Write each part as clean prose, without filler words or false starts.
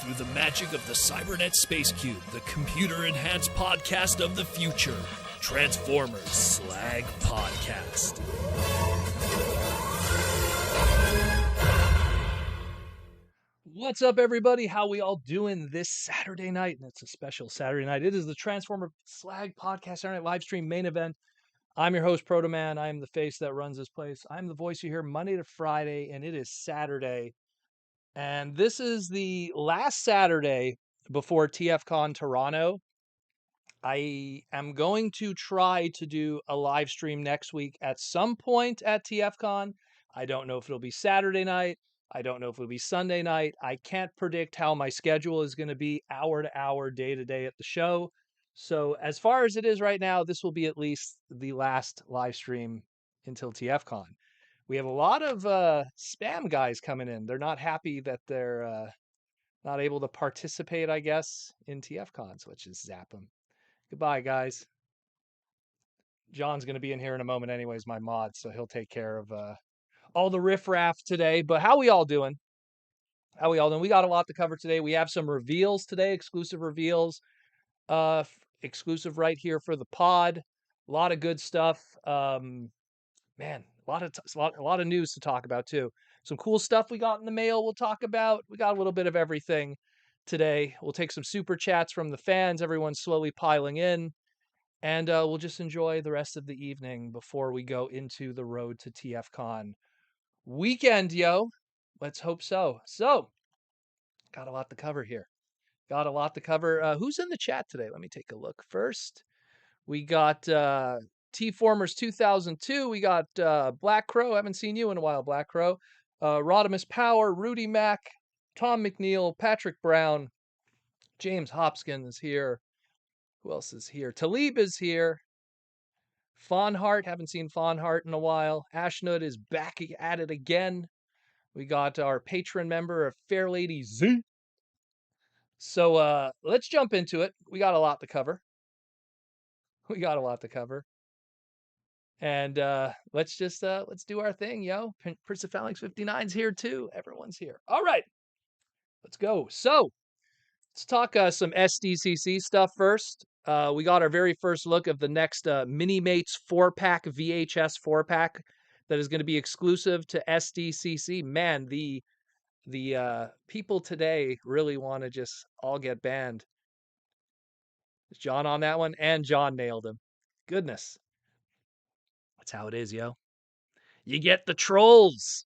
through the magic of the Cybernet Space Cube, the computer-enhanced podcast of the future. Transformers Slag Podcast. What's up, everybody? How we all doing this Saturday night? And it's a special Saturday night. It is the Transformer Slag Podcast Saturday Night live stream main event. I'm your host, Proto Man. I am the face that runs this place. I'm the voice you hear Monday to Friday, and it is Saturday. And this is the last Saturday before TFcon Toronto. I am going to try to do a live stream next week at some point at TFcon. I don't know if it'll be Saturday night. I don't know if it'll be Sunday night. I can't predict how my schedule is going to be hour to hour, day to day at the show. So as far as it is right now, this will be at least the last live stream until TFcon. We have a lot of spam guys coming in. They're not happy that they're not able to participate, I guess, in TFcon. So let's just zap them. Goodbye, guys. John's going to be in here in a moment anyways, my mod, so he'll take care of all the riffraff today. But how we all doing? How we all doing? We got a lot to cover today. We have some reveals today, exclusive reveals, exclusive right here for the pod. A lot of good stuff. Man, a lot of news to talk about too. Some cool stuff we got in the mail we'll talk about. We got a little bit of everything today. We'll take some super chats from the fans. Everyone's slowly piling in. And we'll just enjoy the rest of the evening before we go into the road to TFcon weekend, yo. Let's hope so. So, got a lot to cover here. Got a lot to cover. Who's in the chat today? Let me take a look first. We got T-Formers 2002. We got Black Crow. I haven't seen you in a while, Black Crow. Rodimus Power, Rudy Mack, Tom McNeil, Patrick Brown, James Hopkins is here. Who else is here? Talib is here. Fawnheart, haven't seen Fawnheart in a while. Ashnud is back at it again. We got our patron member, Fair Lady Z. So let's jump into it. We got a lot to cover. And let's do our thing, yo. Prince of Phalanx 59's here too. Everyone's here. All right, let's go. So let's talk some SDCC stuff first. We got our very first look of the next Mini Mates 4-pack, VHS 4-pack that is going to be exclusive to SDCC. Man, the people today really want to just all get banned. Is John on that one? And John nailed him. Goodness. That's how it is, yo. You get the trolls.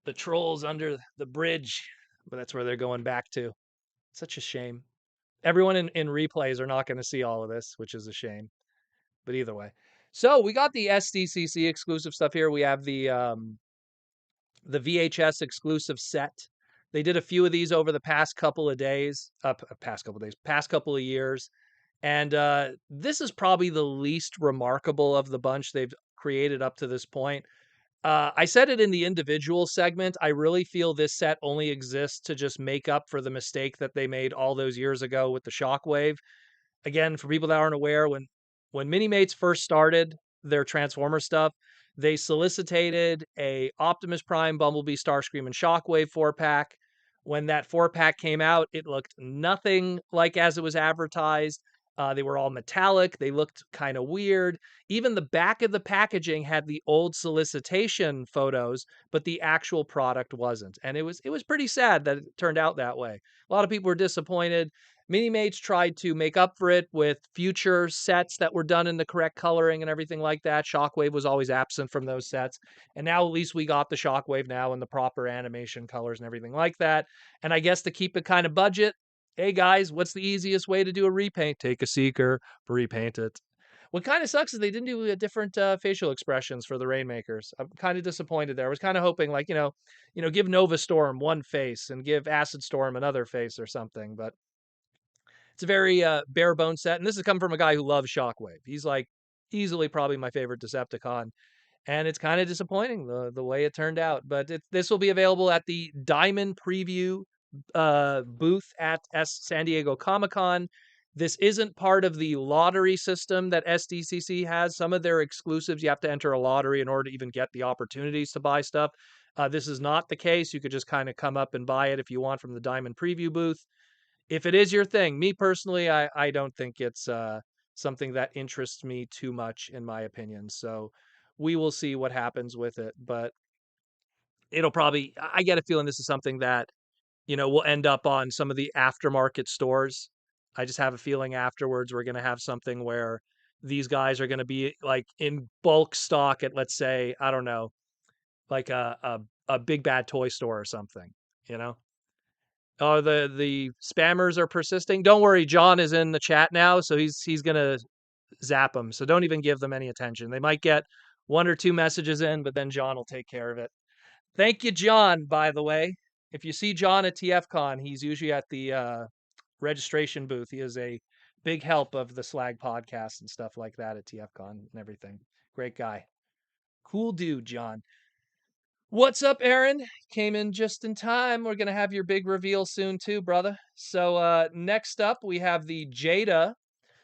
The trolls under the bridge. But that's where they're going back to. Such a shame. Everyone in replays are not going to see all of this, which is a shame. But either way. So we got the SDCC exclusive stuff here. We have the VHS exclusive set. They did a few of these over the past couple of years. And this is probably the least remarkable of the bunch they've created up to this point. I said it in the individual segment. I really feel this set only exists to just make up for the mistake that they made all those years ago with the Shockwave. Again, for people that aren't aware, when Mini Mates first started their Transformer stuff, they solicited a Optimus Prime, Bumblebee, Starscream, and Shockwave 4-pack. When that 4-pack came out, it looked nothing like as it was advertised. They were all metallic. They looked kind of weird. Even the back of the packaging had the old solicitation photos, but the actual product wasn't. And it was pretty sad that it turned out that way. A lot of people were disappointed. Mini Mates tried to make up for it with future sets that were done in the correct coloring and everything like that. Shockwave was always absent from those sets. And now at least we got the Shockwave now in the proper animation colors and everything like that. And I guess to keep it kind of budget, hey guys, what's the easiest way to do a repaint? Take a Seeker, repaint it. What kind of sucks is they didn't do different facial expressions for the Rainmakers. I'm kind of disappointed there. I was kind of hoping, like, give Nova Storm one face and give Acid Storm another face or something. But it's a very bare bone set. And this is coming from a guy who loves Shockwave. He's like easily probably my favorite Decepticon. And it's kind of disappointing the way it turned out. But this will be available at the Diamond Preview booth at San Diego Comic-Con. This isn't part of the lottery system that SDCC has. Some of their exclusives, you have to enter a lottery in order to even get the opportunities to buy stuff. This is not the case. You could just kind of come up and buy it if you want from the Diamond Preview booth. If it is your thing, me personally, I don't think it's something that interests me too much, in my opinion. So we will see what happens with it. But it'll probably, I get a feeling this is something that, will end up on some of the aftermarket stores. I just have a feeling afterwards we're going to have something where these guys are going to be like in bulk stock at, let's say, I don't know, like a big bad toy store or something, you know? Oh, the spammers are persisting. Don't worry, John is in the chat now, so he's gonna zap them. So don't even give them any attention. They might get one or two messages in, but then John will take care of it. Thank you, John, by the way. If you see John at TFcon, he's usually at the registration booth. He is a big help of the Slag podcast and stuff like that at TFcon and everything. Great guy. Cool dude, John. What's up, Aaron? Came in just in time. We're going to have your big reveal soon too, brother. So next up, we have the Jada.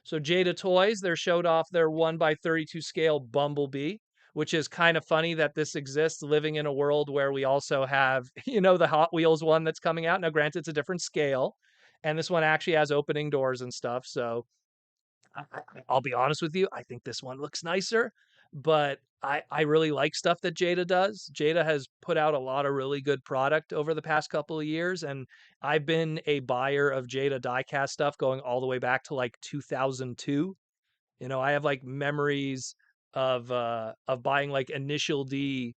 So Jada Toys, they showed off their 1x32 scale Bumblebee, which is kind of funny that this exists living in a world where we also have, the Hot Wheels one that's coming out. Now, granted, it's a different scale, and this one actually has opening doors and stuff. So I'll be honest with you, I think this one looks nicer, but I really like stuff that Jada does. Jada has put out a lot of really good product over the past couple of years, and I've been a buyer of Jada diecast stuff going all the way back to like 2002. I have like memories of buying like Initial D,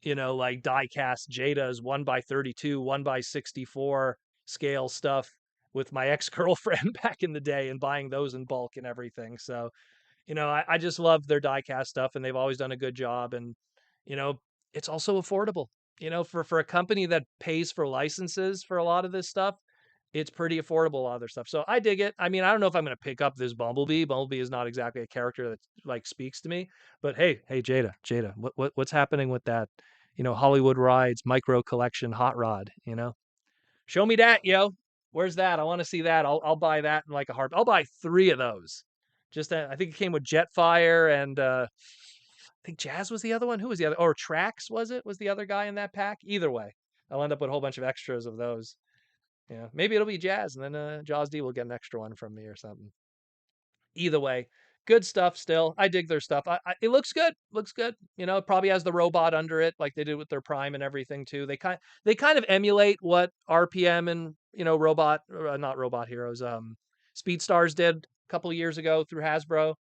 like diecast Jada's 1x32, 1x64 scale stuff with my ex-girlfriend back in the day and buying those in bulk and everything. So, I just love their diecast stuff and they've always done a good job. And, you know, it's also affordable. For a company that pays for licenses for a lot of this stuff, it's pretty affordable, a lot of their stuff. So I dig it. I mean, I don't know if I'm going to pick up this Bumblebee. Bumblebee is not exactly a character that like speaks to me, but hey, Jada, what's happening with that? Hollywood Rides micro collection hot rod, Show me that, yo. Where's that? I want to see that. I'll buy that in like a heart. I'll buy 3 of those. Just I think it came with Jetfire and I think Jazz was the other one. Who was the other? Or Trax was it? Was the other guy in that pack? Either way, I'll end up with a whole bunch of extras of those. Yeah, maybe it'll be Jazz, and then Jaws D will get an extra one from me or something. Either way, good stuff. Still, I dig their stuff. It looks good. Looks good. It probably has the robot under it, like they did with their Prime and everything too. They kind of emulate what RPM and Robot, not Robot Heroes, Speed Stars did a couple of years ago through Hasbro.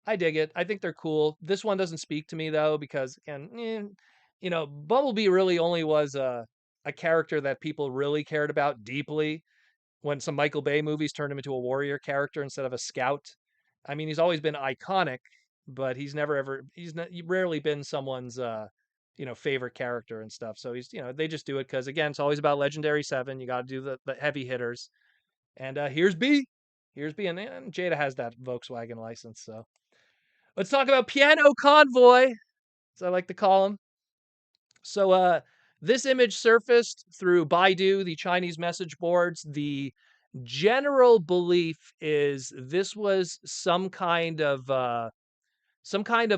I dig it. I think they're cool. This one doesn't speak to me though because again, Bumblebee really only was a character that people really cared about deeply when some Michael Bay movies turned him into a warrior character instead of a scout. I mean, he's always been iconic, but he's rarely been someone's favorite character and stuff. So they just do it because again, it's always about Legendary 7. You got to do the heavy hitters. And here's B. Here's B, and Jada has that Volkswagen license. So let's talk about Piano Convoy, as I like to call him. So this image surfaced through Baidu, the Chinese message boards. The general belief is this was some kind of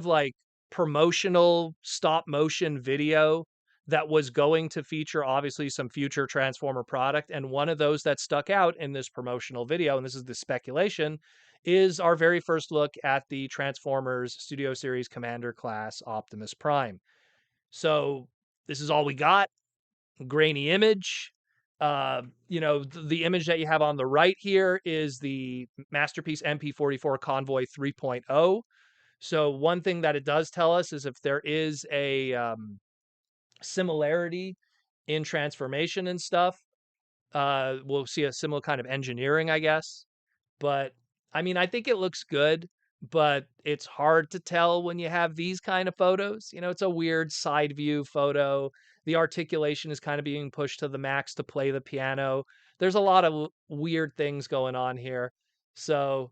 like promotional stop motion video that was going to feature obviously some future Transformer product. And one of those that stuck out in this promotional video, and this is the speculation, is our very first look at the Transformers Studio Series Commander class Optimus Prime. So this is all we got. Grainy image. The image that you have on the right here is the Masterpiece MP44 Convoy 3.0. So one thing that it does tell us is if there is a similarity in transformation and stuff, we'll see a similar kind of engineering, I guess. But I mean, I think it looks good, but it's hard to tell when you have these kind of photos. It's a weird side view photo. The articulation is kind of being pushed to the max to play the piano. There's a lot of weird things going on here. So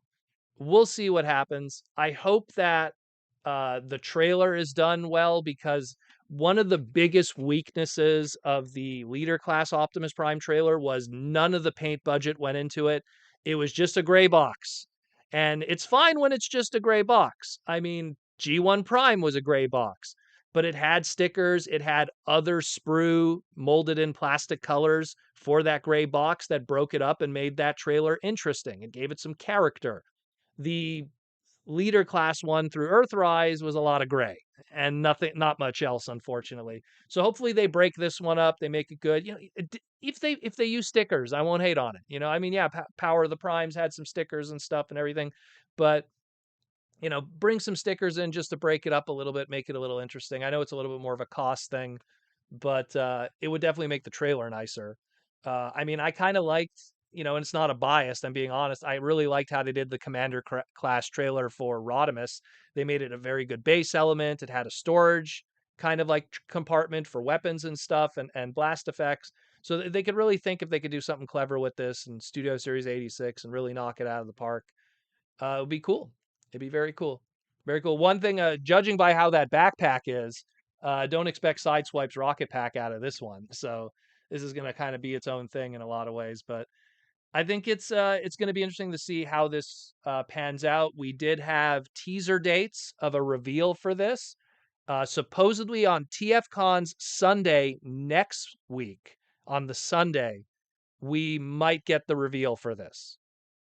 we'll see what happens. I hope that the trailer is done well because one of the biggest weaknesses of the Leader Class Optimus Prime trailer was none of the paint budget went into it. It was just a gray box. And it's fine when it's just a gray box. I mean, G1 Prime was a gray box. but it had stickers. It had other sprue molded in plastic colors for that gray box that broke it up and made that trailer interesting. It gave it some character. The leader class one through Earthrise was a lot of gray and not much else, unfortunately. So hopefully they break this one up. They make it good. If they use stickers, I won't hate on it. I mean, yeah, Power of the Primes had some stickers and stuff and everything, but bring some stickers in just to break it up a little bit, make it a little interesting. I know it's a little bit more of a cost thing, but it would definitely make the trailer nicer. I mean, I kind of liked, and it's not a bias, I'm being honest. I really liked how they did the Commander class trailer for Rodimus. They made it a very good base element. It had a storage kind of like compartment for weapons and stuff and blast effects. So they could really think if they could do something clever with this and Studio Series 86 and really knock it out of the park. It would be cool. It'd be very cool. Very cool. One thing, judging by how that backpack is, don't expect Sideswipe's rocket pack out of this one. So this is going to kind of be its own thing in a lot of ways. But I think it's going to be interesting to see how this pans out. We did have teaser dates of a reveal for this, supposedly on TFcon's Sunday next week. On the Sunday, we might get the reveal for this,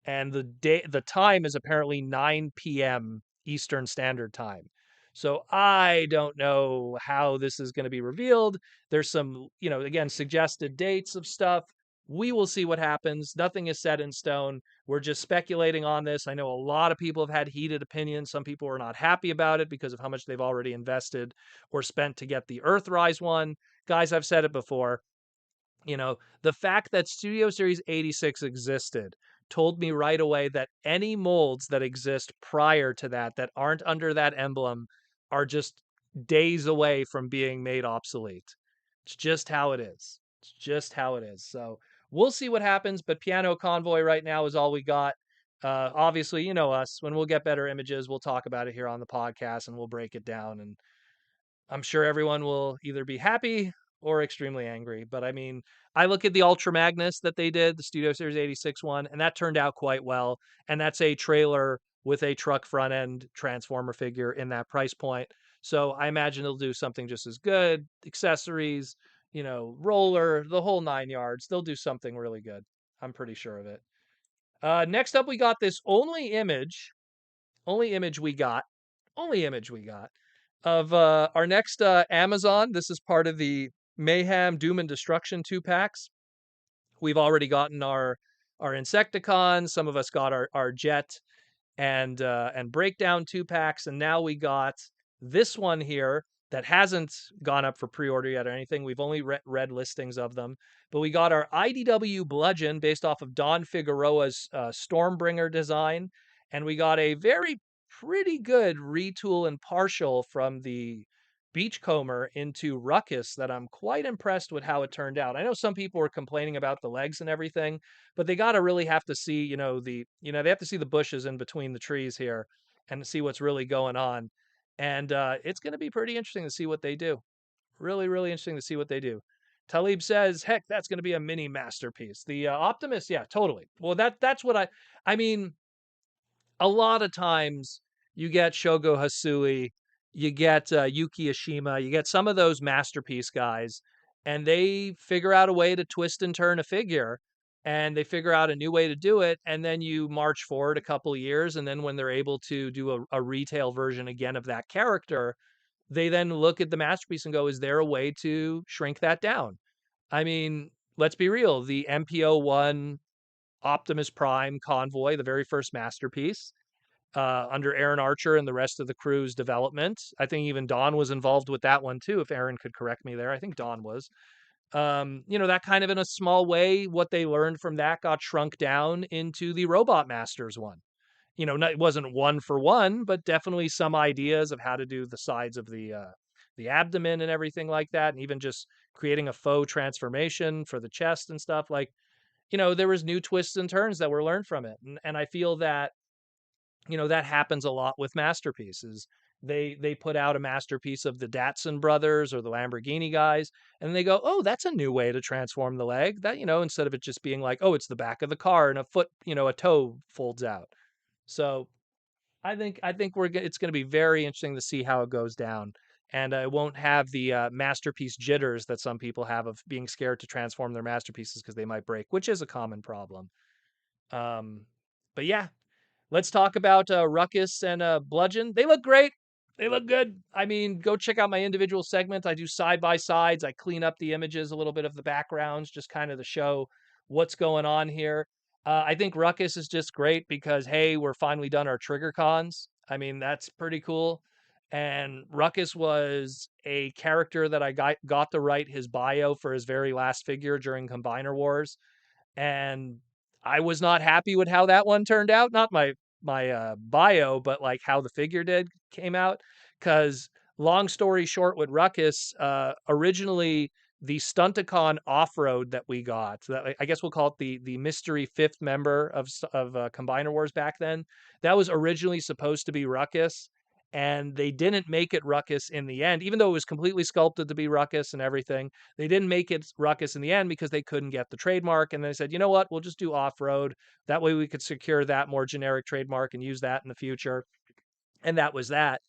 and the time is apparently 9 p.m. Eastern Standard Time. So I don't know how this is going to be revealed. There's some, again, suggested dates of stuff. We will see what happens. Nothing is set in stone. We're just speculating on this. I know a lot of people have had heated opinions. Some people are not happy about it because of how much they've already invested or spent to get the Earthrise one. Guys, I've said it before. The fact that Studio Series 86 existed told me right away that any molds that exist prior to that aren't under that emblem are just days away from being made obsolete. It's just how it is. It's just how it is. So we'll see what happens, but Piano Convoy right now is all we got. Obviously, you know us. When we'll get better images, we'll talk about it here on the podcast and we'll break it down. And I'm sure everyone will either be happy or extremely angry. But I mean, I look at the Ultra Magnus that they did, the Studio Series 86 one, and that turned out quite well. And that's a trailer with a truck front end transformer figure in that price point. So I imagine they'll do something just as good. Accessories, roller, the whole 9 yards. They'll do something really good. I'm pretty sure of it. Next up, we got this only image we got, only image we got of our next Amazon. This is part of the Mayhem Doom and Destruction 2 packs. We've already gotten our Insecticons. Some of us got our Jet and Breakdown 2 packs, and now we got this one here that hasn't gone up for pre-order yet or anything. We've only read listings of them, but we got our IDW Bludgeon based off of Don Figueroa's Stormbringer design, and we got a very pretty good retool and partial from the Beachcomber into Ruckus that I'm quite impressed with how it turned out. I know some people were complaining about the legs and everything, but they got to really have to see, they have to see the bushes in between the trees here and see what's really going on. And it's going to be pretty interesting to see what they do. Really, really interesting to see what they do. Talib says, "Heck, that's going to be a mini masterpiece." The Optimus, yeah, totally. Well, that's what I mean. A lot of times you get Shogo Hasui, you get Yuki Ashima, you get some of those masterpiece guys, and they figure out a way to twist and turn a figure, and they figure out a new way to do it, and then you march forward a couple of years, and then when they're able to do a retail version again of that character, they then look at the masterpiece and go, is there a way to shrink that down? I mean, let's be real. The MPO-1 Optimus Prime Convoy, the very first masterpiece, under Aaron Archer and the rest of the crew's development. I think even Don was involved with that one too, if Aaron could correct me there. I think Don was. That kind of in a small way, what they learned from that got shrunk down into the Robot Masters one. It wasn't one for one, but definitely some ideas of how to do the sides of the abdomen and everything like that, and even just creating a faux transformation for the chest and stuff. Like, there was new twists and turns that were learned from it, and I feel that that happens a lot with masterpieces. They put out a masterpiece of the Datsun brothers or the Lamborghini guys, and they go, "Oh, that's a new way to transform the leg." That, instead of it just being like, "Oh, it's the back of the car and a foot, a toe folds out." So I think it's going to be very interesting to see how it goes down. and I won't have the masterpiece jitters that some people have of being scared to transform their masterpieces because they might break, which is a common problem. Um, but yeah, let's talk about Ruckus and Bludgeon. They look great. They look good. I mean, go check out my individual segments. I do side by sides. I clean up the images, a little bit of the backgrounds, just kind of to show what's going on here. I think Ruckus is just great because, hey, we're finally done our trigger cons. I mean, that's pretty cool. And Ruckus was a character that I got to write his bio for his very last figure during Combiner Wars, and I was not happy with how that one turned out. Not my bio, but like how the figure came out. Because long story short, with Ruckus, originally the Stunticon off road that we got, that I guess we'll call it the mystery fifth member of Combiner Wars back then. That was originally supposed to be Ruckus, and they didn't make it Ruckus in the end, even though it was completely sculpted to be Ruckus and everything. They didn't make it Ruckus in the end because they couldn't get the trademark. And they said, you know what, we'll just do off road. That way we could secure that more generic trademark and use that in the future. And that was that.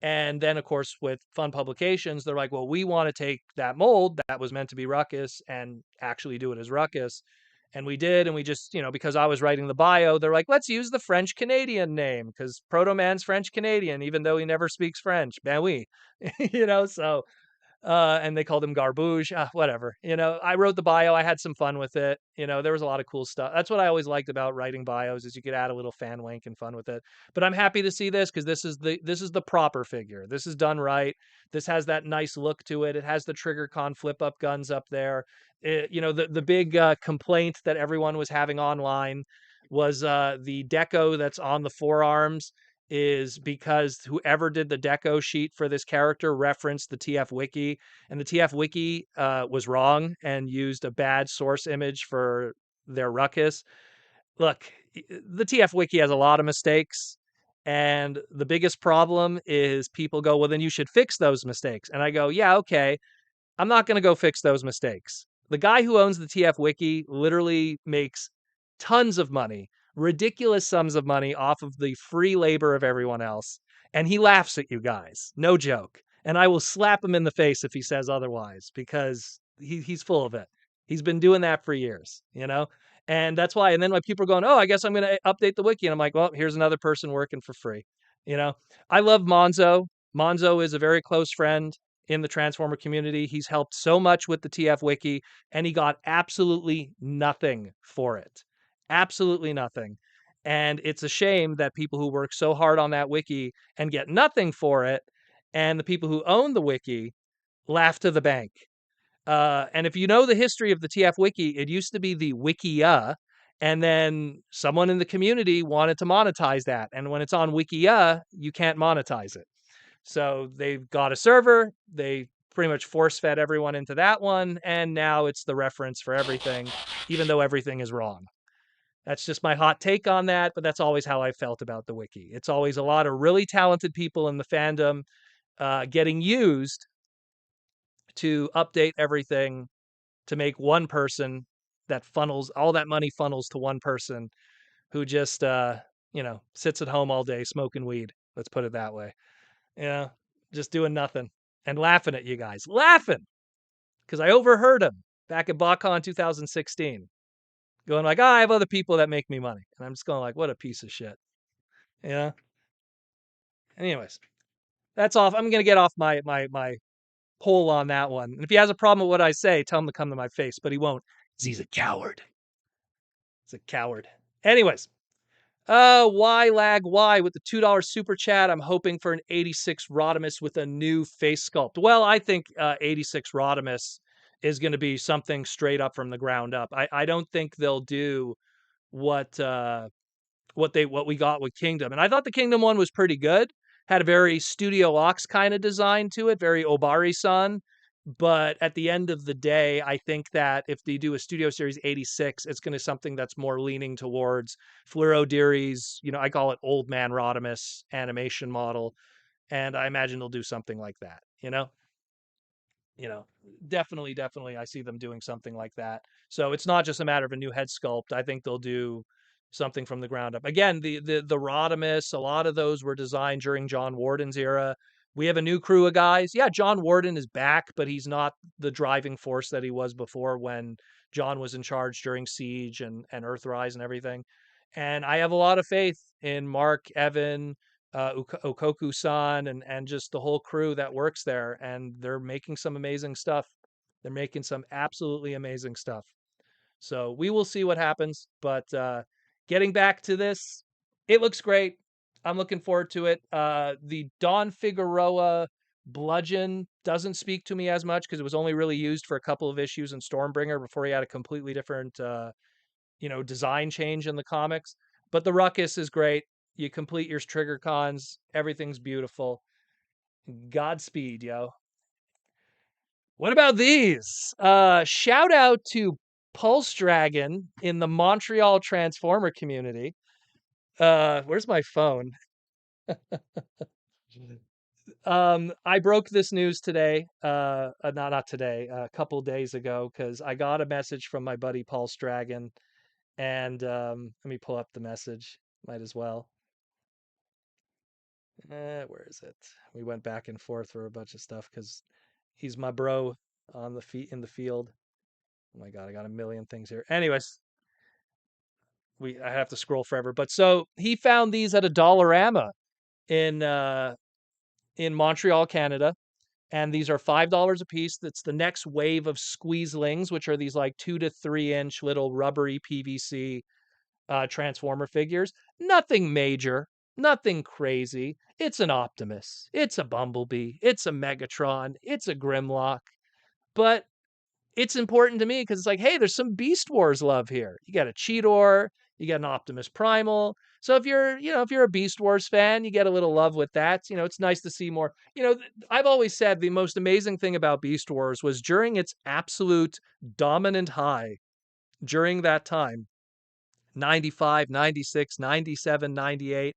And then, of course, with Fun Publications, they're like, well, we want to take that mold that was meant to be Ruckus and actually do it as Ruckus. And we did. And we just, because I was writing the bio, they're like, let's use the French Canadian name because Proto Man's French Canadian, even though he never speaks French. Ben oui. So and they called him Garbouge. Whatever. I wrote the bio. I had some fun with it. There was a lot of cool stuff. That's what I always liked about writing bios is you could add a little fan wink and fun with it. But I'm happy to see this because this is the proper figure. This is done right. This has that nice look to it. It has the TriggerCon flip up guns up there. The big complaint that everyone was having online was the deco that's on the forearms is because whoever did the deco sheet for this character referenced the TF wiki, and the TF wiki was wrong and used a bad source image for their Ruckus. Look, the TF wiki has a lot of mistakes, and the biggest problem is people go, well, then you should fix those mistakes. And I go, yeah, okay, I'm not going to go fix those mistakes. The guy who owns the TF Wiki literally makes tons of money, ridiculous sums of money off of the free labor of everyone else. And he laughs at you guys. No joke. And I will slap him in the face if he says otherwise because he's full of it. He's been doing that for years. And that's why. And then like people are going, oh, I guess I'm going to update the wiki. And I'm like, well, here's another person working for free. You know, I love Monzo. Monzo is a very close friend in the Transformer community. He's helped so much with the TF Wiki, and he got absolutely nothing for it. Absolutely nothing. And it's a shame that people who work so hard on that wiki and get nothing for it, and the people who own the wiki laugh to the bank. And if you know the history of the TF Wiki, it used to be the Wikia, and then someone in the community wanted to monetize that. And when it's on Wikia, you can't monetize it. So they've got a server. They pretty much force fed everyone into that one. And now it's the reference for everything, even though everything is wrong. That's just my hot take on that. But that's always how I felt about the wiki. It's always a lot of really talented people in the fandom getting used to update everything to make one person that funnels all that money funnels to one person who just, sits at home all day smoking weed. Let's put it that way. Yeah, just doing nothing and laughing at you guys. Laughing! Because I overheard him back at BotCon 2016 going like, I have other people that make me money. And I'm just going like, what a piece of shit. Yeah. Anyways, that's off. I'm going to get off my poll on that one. And if he has a problem with what I say, tell him to come to my face, but he won't. 'Cause he's a coward. He's a coward. Anyways, why lag? Why with the $2 super chat? I'm hoping for an 86 Rodimus with a new face sculpt. Well, I think 86 Rodimus is going to be something straight up from the ground up. I don't think they'll do what what we got with Kingdom, and I thought the Kingdom one was pretty good. Had a very Studio Ox kind of design to it, very Obari-san. But at the end of the day, I think that if they do a Studio Series 86, it's going to be something that's more leaning towards Fluro Deary's, I call it Old Man Rodimus animation model. And I imagine they'll do something like that. you know, definitely, I see them doing something like that. So it's not just a matter of a new head sculpt. I think they'll do something from the ground up. Again, the Rodimus, a lot of those were designed during John Warden's era. We have a new crew of guys. Yeah, John Warden is back, but he's not the driving force that he was before when John was in charge during Siege and Earthrise and everything. And I have a lot of faith in Mark, Evan, Okoku-san, and just the whole crew that works there. And they're making some amazing stuff. They're making some absolutely amazing stuff. So we will see what happens. But getting back to this, it looks great. I'm looking forward to it. The Don Figueroa bludgeon doesn't speak to me as much because it was only really used for a couple of issues in Stormbringer before he had a completely different, design change in the comics. But the Ruckus is great. You complete your triggercons. Everything's beautiful. Godspeed, yo. What about these? Shout out to Pulse Dragon in the Montreal Transformer community. Where's my phone? I broke this news today. Not today. A couple days ago, because I got a message from my buddy Pulse Dragon, and let me pull up the message. Might as well. Where is it? We went back and forth for a bunch of stuff because he's my bro on the feet in the field. Oh my god, I got a million things here. Anyways, I have to scroll forever. But so he found these at a Dollarama in Montreal, Canada, and these are $5 a piece. That's the next wave of Squeezelings, which are these like 2 to 3 inch little rubbery PVC Transformer figures. Nothing major, nothing crazy. It's an Optimus, it's a Bumblebee, it's a Megatron, it's a Grimlock, but it's important to me because it's like, hey, there's some Beast Wars love here. You got a Cheetor, you got an Optimus Primal. So if you're a Beast Wars fan, you get a little love with that. It's nice to see more. I've always said the most amazing thing about Beast Wars was during its absolute dominant high during that time, 95, 96, 97, 98.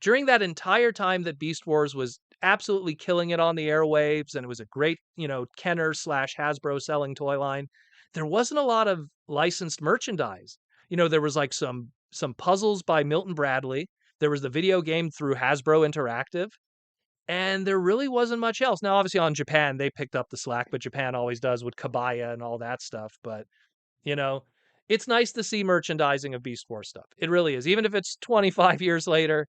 During that entire time that Beast Wars was absolutely killing it on the airwaves and it was a great, Kenner slash Hasbro selling toy line, there wasn't a lot of licensed merchandise. There was like some puzzles by Milton Bradley. There was the video game through Hasbro Interactive, and there really wasn't much else. Now, obviously, on Japan, they picked up the slack, but Japan always does with Kabaya and all that stuff. But you know, it's nice to see merchandising of Beast Wars stuff. It really is. Even if it's 25 years later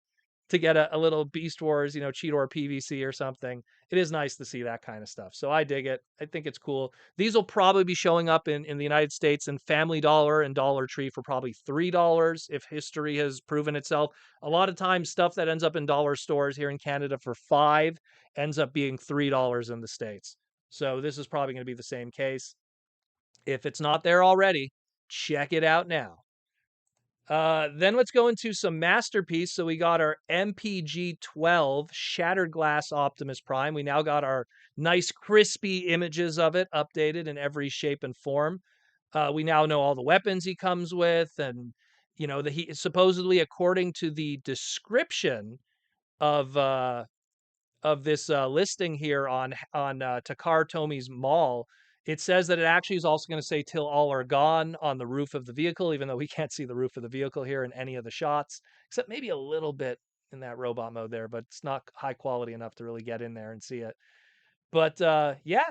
to get a little Beast Wars, Cheetor PVC or something, it is nice to see that kind of stuff. So I dig it. I think it's cool. These will probably be showing up in the United States in Family Dollar and Dollar Tree for probably $3 if history has proven itself. A lot of times stuff that ends up in dollar stores here in Canada for $5 ends up being $3 in the States. So this is probably going to be the same case. If it's not there already, check it out now. Then let's go into some Masterpiece. So we got our MPG 12 Shattered Glass Optimus Prime. We now got our nice crispy images of it updated in every shape and form. We now know all the weapons he comes with, and he supposedly, according to the description of this listing here on Takar Tomi's Mall, it says that it actually is also going to say "till all are gone" on the roof of the vehicle, even though we can't see the roof of the vehicle here in any of the shots, except maybe a little bit in that robot mode there, but it's not high quality enough to really get in there and see it. But yeah,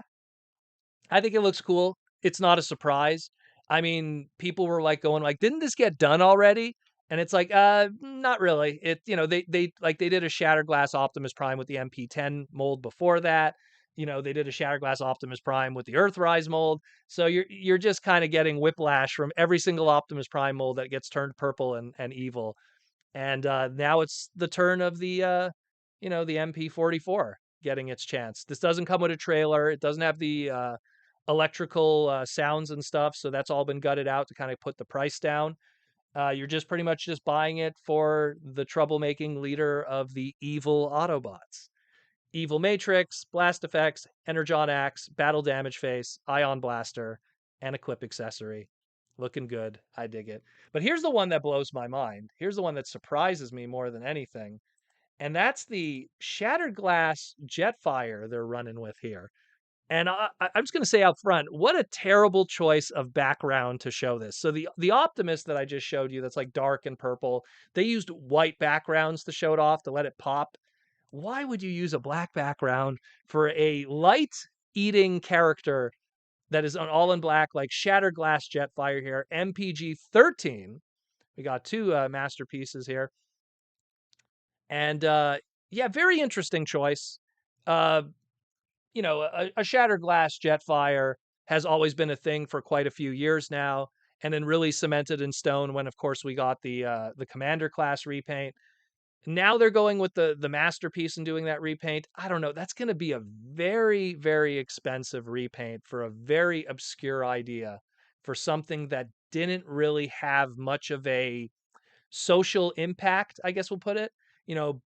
I think it looks cool. It's not a surprise. I mean, people were like going like, "Didn't this get done already?" And it's like, not really. They did a Shattered Glass Optimus Prime with the MP10 mold before that. They did a Shattered Glass Optimus Prime with the Earthrise mold. So you're just kind of getting whiplash from every single Optimus Prime mold that gets turned purple and evil. And now it's the turn of the MP44 getting its chance. This doesn't come with a trailer. It doesn't have the electrical sounds and stuff. So that's all been gutted out to kind of put the price down. You're just pretty much just buying it for the troublemaking leader of the evil Autobots. Evil Matrix, Blast Effects, Energon Axe, Battle Damage Face, Ion Blaster, and Equip Accessory. Looking good. I dig it. But here's the one that blows my mind. Here's the one that surprises me more than anything. And that's the Shattered Glass Jetfire they're running with here. And I'm just going to say out front, what a terrible choice of background to show this. So the Optimus that I just showed you that's like dark and purple, they used white backgrounds to show it off, to let it pop. why would you use a black background for a light eating character that is all in black, like Shattered Glass Jetfire here, MPG 13. We got two masterpieces here. And yeah, very interesting choice. Uh, a Shattered Glass Jetfire has always been a thing for quite a few years now, and then really cemented in stone when, of course, we got the Commander class repaint. Now they're going with the masterpiece and doing that repaint. I don't know. That's going to be a very, very expensive repaint for a very obscure idea for something that didn't really have much of a social impact, I guess we'll put it. You know,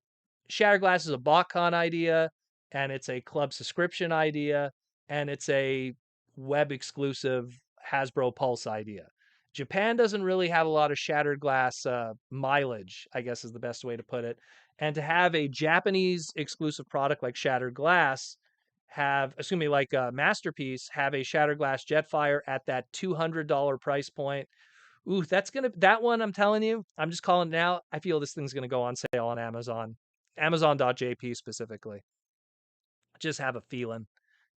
Shatterglass is a BotCon idea, and it's a club subscription idea, and it's a web exclusive Hasbro Pulse idea. Japan doesn't really have a lot of Shattered Glass mileage, I guess is the best way to put it. And to have a Japanese exclusive product like Shattered Glass like a Masterpiece, have a Shattered Glass Jetfire at that $200 price point. Ooh, that one, I'm telling you, I'm just calling it now. I feel this thing's gonna go on sale on Amazon. Amazon.jp specifically. Just have a feeling.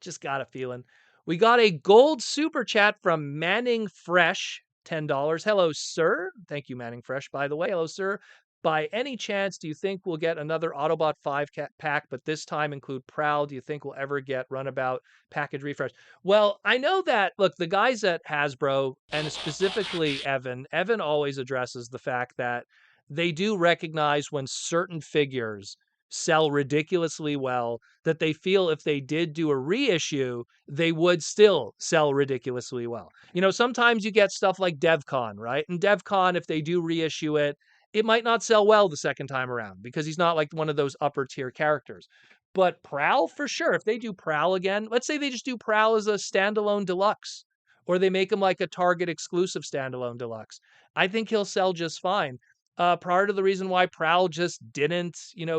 Just got a feeling. We got a gold super chat from Manning Fresh, $10. Hello, sir. Thank you, Manning Fresh, by the way. Hello, sir. By any chance, do you think we'll get another Autobot 5 pack, but this time include Prowl? Do you think we'll ever get Runabout package refresh? Well, I know that, look, the guys at Hasbro, and specifically Evan always addresses the fact that they do recognize when certain figures sell ridiculously well, that they feel if they did do a reissue, they would still sell ridiculously well. Sometimes you get stuff like DevCon, right? And DevCon, if they do reissue it, it might not sell well the second time around because he's not like one of those upper tier characters. But Prowl, for sure, if they do Prowl again, let's say they just do Prowl as a standalone deluxe, or they make him like a Target exclusive standalone deluxe, I think he'll sell just fine. Part of the reason why Prowl just didn't,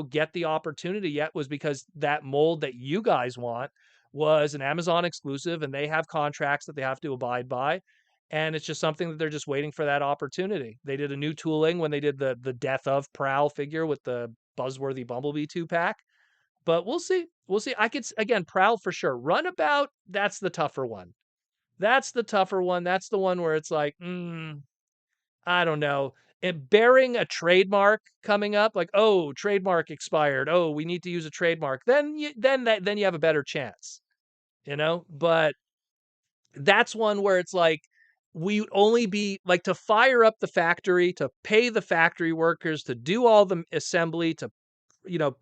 get the opportunity yet was because that mold that you guys want was an Amazon exclusive, and they have contracts that they have to abide by. And it's just something that they're just waiting for that opportunity. They did a new tooling when they did the Death of Prowl figure with the Buzzworthy Bumblebee 2-pack. But we'll see. We'll see. Again, Prowl for sure. Runabout, that's the tougher one. That's the tougher one. That's the one where it's like, I don't know. And bearing a trademark coming up, like, oh, trademark expired. Oh, we need to use a trademark. Then you have a better chance, But that's one where it's like we only be like to fire up the factory, to pay the factory workers, to do all the assembly, to you know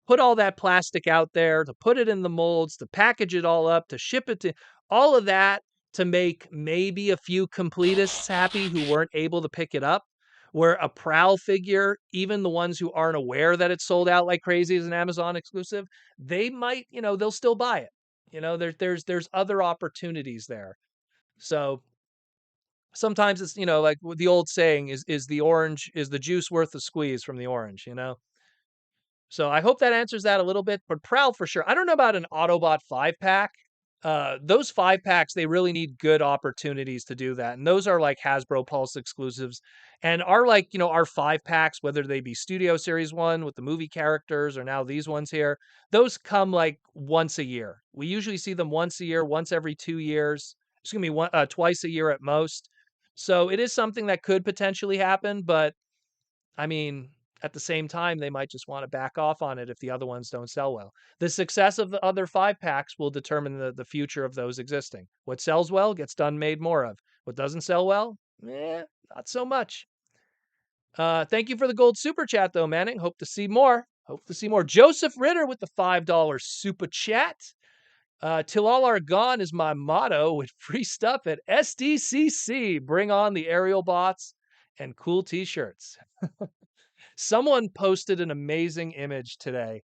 put all that plastic out there, to put it in the molds, to package it all up, to ship it to all of that to make maybe a few completists happy who weren't able to pick it up. Where a Prowl figure, even the ones who aren't aware that it's sold out like crazy as an Amazon exclusive, they might, they'll still buy it. There's other opportunities there. So sometimes it's, like the old saying is the juice worth the squeeze from the orange. So I hope that answers that a little bit, but Prowl for sure. I don't know about an Autobot 5-pack. Those 5-packs, they really need good opportunities to do that. And those are like Hasbro Pulse exclusives. And our 5-packs, whether they be Studio Series 1 with the movie characters or now these ones here, those come like once a year. We usually see them once a year, once every 2 years. It's going to be twice a year at most. So it is something that could potentially happen, but I mean, at the same time, they might just want to back off on it if the other ones don't sell well. The success of the other 5-packs will determine the future of those existing. What sells well gets done made more of. What doesn't sell well, not so much. Thank you for the gold super chat, though, Manning. Hope to see more. Hope to see more. Joseph Ritter with the $5 super chat. Till all are gone is my motto with free stuff at SDCC. Bring on the aerial bots and cool t-shirts. Someone posted an amazing image today.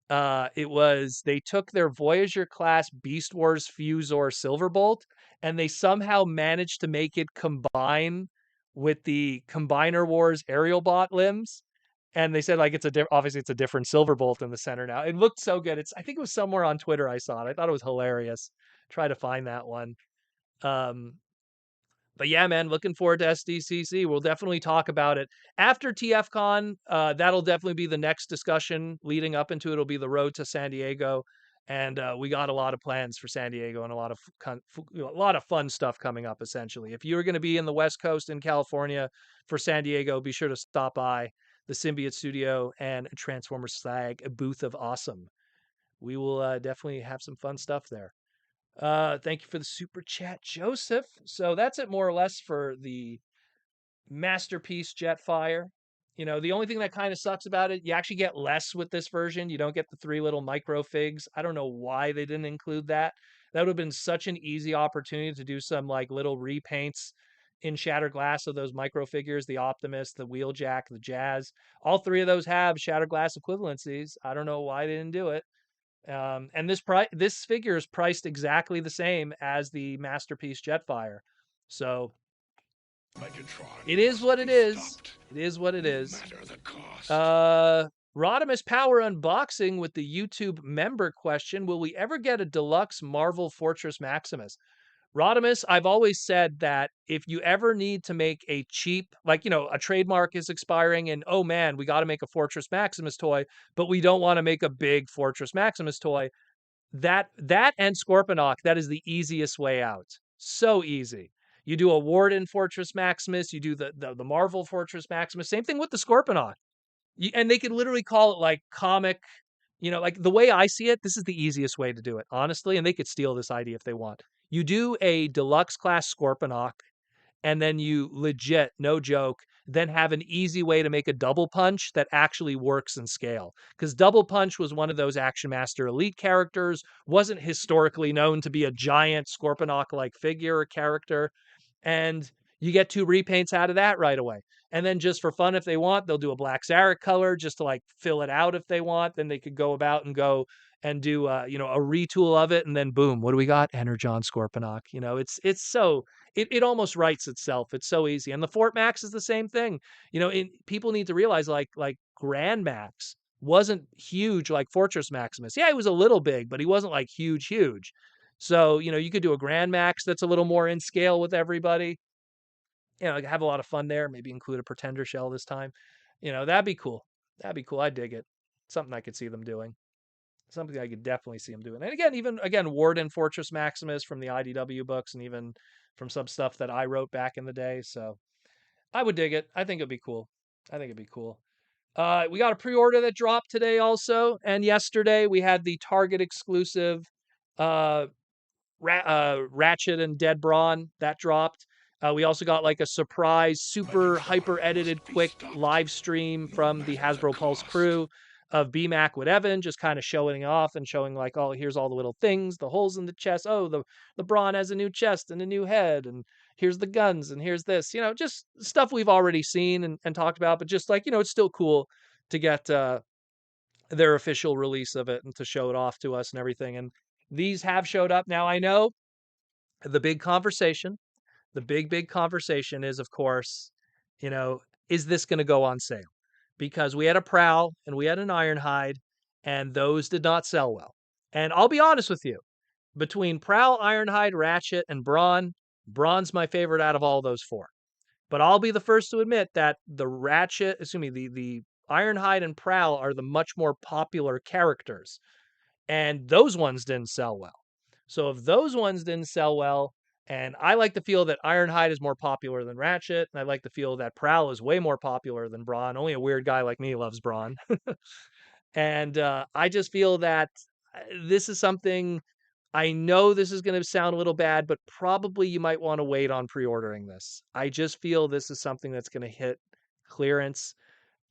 They took their Voyager class Beast Wars Fusor Silverbolt, and they somehow managed to make it combine with the Combiner Wars aerial bot limbs. And they said like obviously it's a different Silverbolt in the center now. It looked so good. I think it was somewhere on Twitter I saw it. I thought it was hilarious. Try to find that one. But yeah, man, looking forward to SDCC. We'll definitely talk about it after TFcon. That'll definitely be the next discussion leading up into it. Will be the road to San Diego, and we got a lot of plans for San Diego and a lot of fun stuff coming up. Essentially, if you're going to be in the West Coast in California for San Diego, be sure to stop by the Symbiote Studio and Transformers Slag, a booth of awesome. We will definitely have some fun stuff there. Thank you for the super chat, Joseph. So that's it more or less for the Masterpiece Jetfire. You know, the only thing that kind of sucks about it, you actually get less with this version. You don't get the 3 little micro figs. I don't know why they didn't include that. That would have been such an easy opportunity to do some like little repaints in Shattered Glass of those micro figures, the Optimus, the Wheeljack, the Jazz. All 3 of those have Shattered Glass equivalencies. I don't know why they didn't do it. And this figure is priced exactly the same as the Masterpiece Jetfire. So it is what it is. It is what it is. Rodimus Power unboxing with the YouTube member question: will we ever get a deluxe Marvel Fortress Maximus? Rodimus, I've always said that if you ever need to make a cheap, like, you know, a trademark is expiring and, oh man, we got to make a Fortress Maximus toy, but we don't want to make a big Fortress Maximus toy, that and Scorponok, that is the easiest way out. So easy. You do a Warden Fortress Maximus, you do the Marvel Fortress Maximus, same thing with the Scorponok. And they could literally call it like comic, you know, like the way I see it, this is the easiest way to do it, honestly. And they could steal this idea if they want. You do a deluxe class Scorponok, and then you legit, no joke, then have an easy way to make a double punch that actually works in scale. Because double punch was one of those Action Master Elite characters, wasn't historically known to be a giant Scorponok like figure or character. And you get 2 repaints out of that right away. And then just for fun, if they want, they'll do a Black Zarek color just to like fill it out if they want. Then they could go about and go and do you know, a retool of it, and then boom, what do we got? Energon Scorponok. You know, it's so it almost writes itself. It's so easy. And the Fort Max is the same thing. You know, people need to realize like Grand Max wasn't huge like Fortress Maximus. Yeah, he was a little big, but he wasn't like huge. So, you know, you could do a Grand Max that's a little more in scale with everybody. You know, have a lot of fun there. Maybe include a Pretender shell this time. You know, that'd be cool. That'd be cool. I dig it. Something I could see them doing. Something I could definitely see them doing. And again, Warden Fortress Maximus from the IDW books, and even from some stuff that I wrote back in the day. So I would dig it. I think it'd be cool. I think it'd be cool. We got a pre-order that dropped today also, and yesterday we had the Target exclusive uh, Ratchet and Dead Brawn that dropped. We also got like a surprise, super hyper edited, quick live stream from the Hasbro Pulse crew of BMAC with Evan, just kind of showing off and showing like, oh, here's all the little things, the holes in the chest. Oh, the Brawn has a new chest and a new head, and here's the guns, and here's this. You know, just stuff we've already seen and talked about, but just like, you know, it's still cool to get their official release of it and to show it off to us and everything. And these have showed up. Now I know the big conversation, the big conversation is, of course, you know, is this going to go on sale? Because we had a Prowl and we had an Ironhide, and those did not sell well. And I'll be honest with you, between Prowl, Ironhide, Ratchet, and Brawn, Brawn's my favorite out of all those 4. But I'll be the first to admit that the Ironhide and Prowl are the much more popular characters, and those ones didn't sell well. So if those ones didn't sell well, and I like to feel that Ironhide is more popular than Ratchet, and I like to feel that Prowl is way more popular than Brawn. Only a weird guy like me loves Brawn. And I just feel that this is something, I know this is going to sound a little bad, but probably you might want to wait on pre-ordering this. I just feel this is something that's going to hit clearance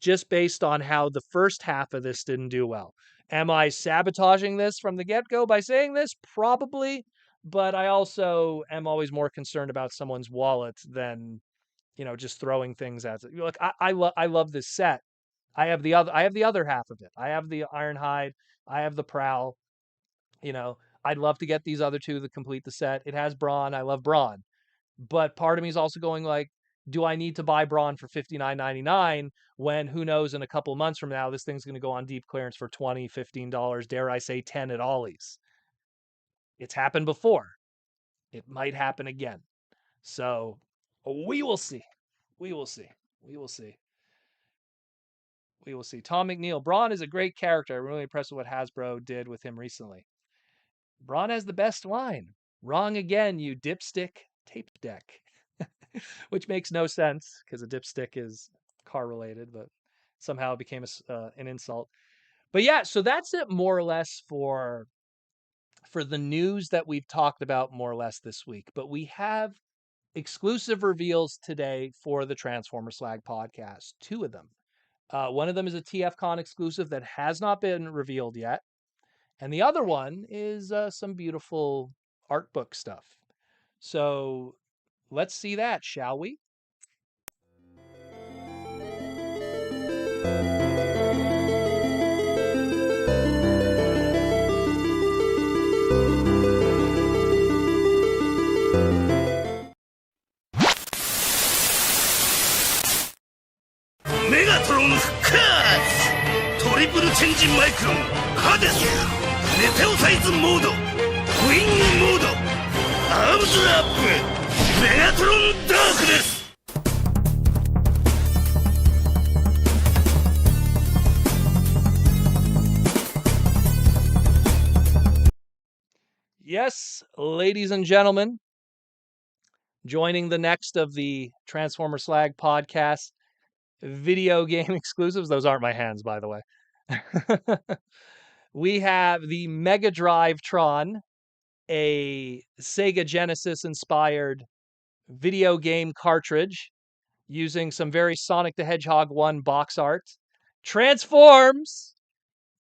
just based on how the first half of this didn't do well. Am I sabotaging this from the get-go by saying this? Probably, but I also am always more concerned about someone's wallet than, you know, just throwing things at it. Look, I love this set. I have the other half of it. I have the Ironhide, I have the Prowl. You know, I'd love to get these other 2 to complete the set. It has Brawn. I love Brawn. But part of me is also going like, do I need to buy Brawn for $59.99 when who knows, in a couple months from now, this thing's going to go on deep clearance for $20, $15, dare I say 10 at Ollie's. It's happened before. It might happen again. So We will see. We will see. We will see. We will see. Tom McNeil. Braun is a great character. I'm really impressed with what Hasbro did with him recently. Braun has the best line. Wrong again, you dipstick tape deck. Which makes no sense because a dipstick is car related, but somehow it became an insult. But yeah, so that's it more or less for the news that we've talked about more or less this week. But we have exclusive reveals today for the Transformer Slag podcast. Two of them. One of them is a TFcon exclusive that has not been revealed yet. And the other one is some beautiful art book stuff. So let's see that, shall we? Megatron 復活トリプルチェンジマイクロンハデスメテオサイズモードウィングモードアームズアップメガトロンダークです Yes, ladies and gentlemen, joining the next of the Transformer Slag podcast video game exclusives. Those aren't my hands, by the way. We have the MegaDriveTron, a Sega Genesis inspired video game cartridge using some very Sonic the Hedgehog 1 box art, transforms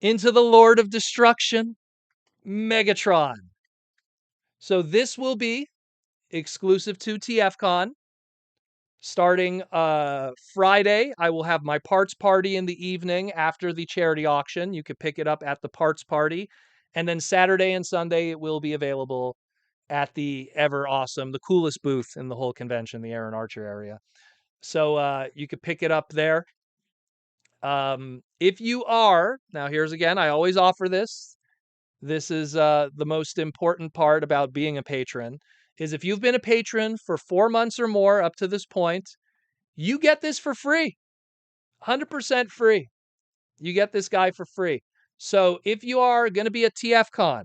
into the Lord of Destruction, Megatron. So this will be exclusive to TFcon. Starting Friday, I will have my parts party in the evening after the charity auction. You could pick it up at the parts party. And then Saturday and Sunday, it will be available at the ever awesome, the coolest booth in the whole convention, the Aaron Archer area. So you could pick it up there. If you are, now here's again, I always offer this. This is the most important part about being a patron, is if you've been a patron for 4 months or more up to this point, you get this for free. 100% free. You get this guy for free. So if you are going to be a TFCon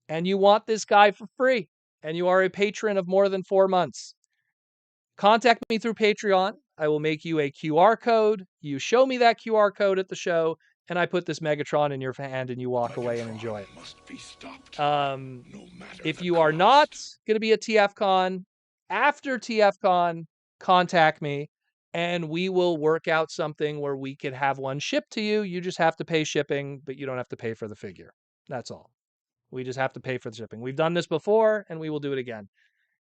and you want this guy for free and you are a patron of more than 4 months, contact me through Patreon. I will make you a QR code. You show me that QR code at the show, and I put this Megatron in your hand and you walk away and enjoy it. If you are not going to be a TFCon, after TFCon, contact me and we will work out something where we could have one shipped to you. You just have to pay shipping, but you don't have to pay for the figure. That's all. We just have to pay for the shipping. We've done this before and we will do it again.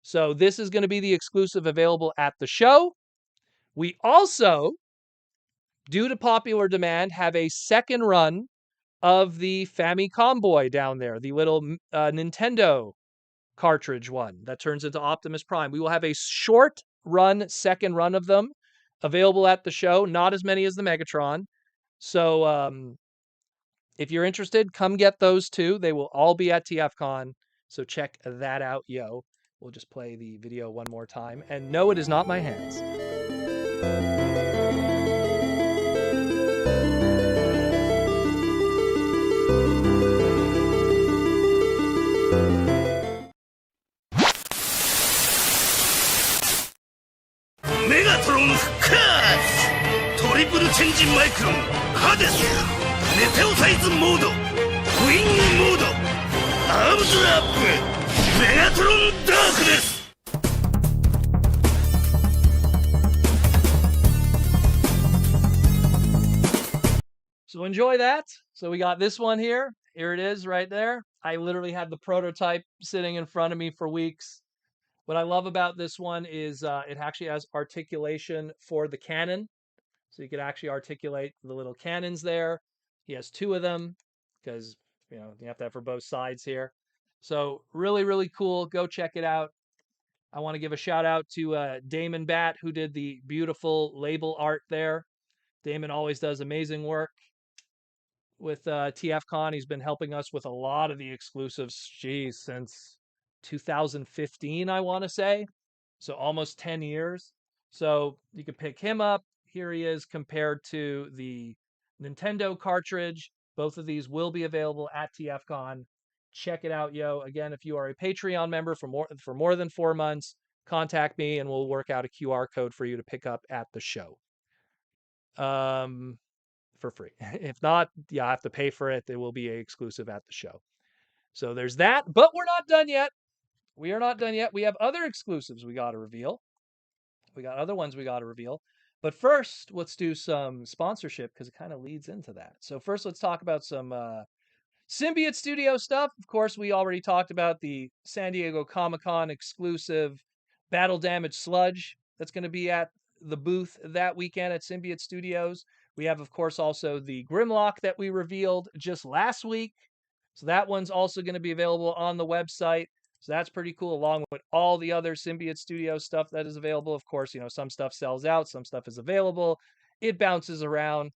So this is going to be the exclusive available at the show. We also, due to popular demand, have a second run of the Convoy down there, the little Nintendo cartridge one that turns into Optimus Prime. We will have a short run, second run of them available at the show, not as many as the Megatron. So if you're interested, come get those too. They will all be at TFCon. So check that out, yo. We'll just play the video one more time. And no, it is not my hands. Megatron 復活トリプルチェンジマイクロンハデスメテオサイズモードウィングモードアームズアップメガトロンダークです So enjoy that. So we got this one here. Here it is right there. I literally had the prototype sitting in front of me for weeks. What I love about this one is it actually has articulation for the cannon. So you could actually articulate the little cannons there. He has 2 of them because, you have to have for both sides here. So really, really cool. Go check it out. I want to give a shout out to Damon Batt, who did the beautiful label art there. Damon always does amazing work with TFCon. He's been helping us with a lot of the exclusives, since 2015, I want to say. So almost 10 years. So you can pick him up. Here he is compared to the Nintendo cartridge. Both of these will be available at TFcon. Check it out, yo. Again, if you are a Patreon member for more than 4 months, contact me and we'll work out a QR code for you to pick up at the show. For free. If not, I have to pay for it. It will be exclusive at the show. So there's that, but we're not done yet. We are not done yet. We have other exclusives we got to reveal. We got other ones we got to reveal. But first, let's do some sponsorship because it kind of leads into that. So first, let's talk about some Symbiote Studio stuff. Of course, we already talked about the San Diego Comic-Con exclusive Battle Damage Sludge that's going to be at the booth that weekend at Symbiote Studios. We have, of course, also the Grimlock that we revealed just last week. So that one's also going to be available on the website. So that's pretty cool, along with all the other Symbiote Studio stuff that is available. Of course, some stuff sells out, some stuff is available. It bounces around.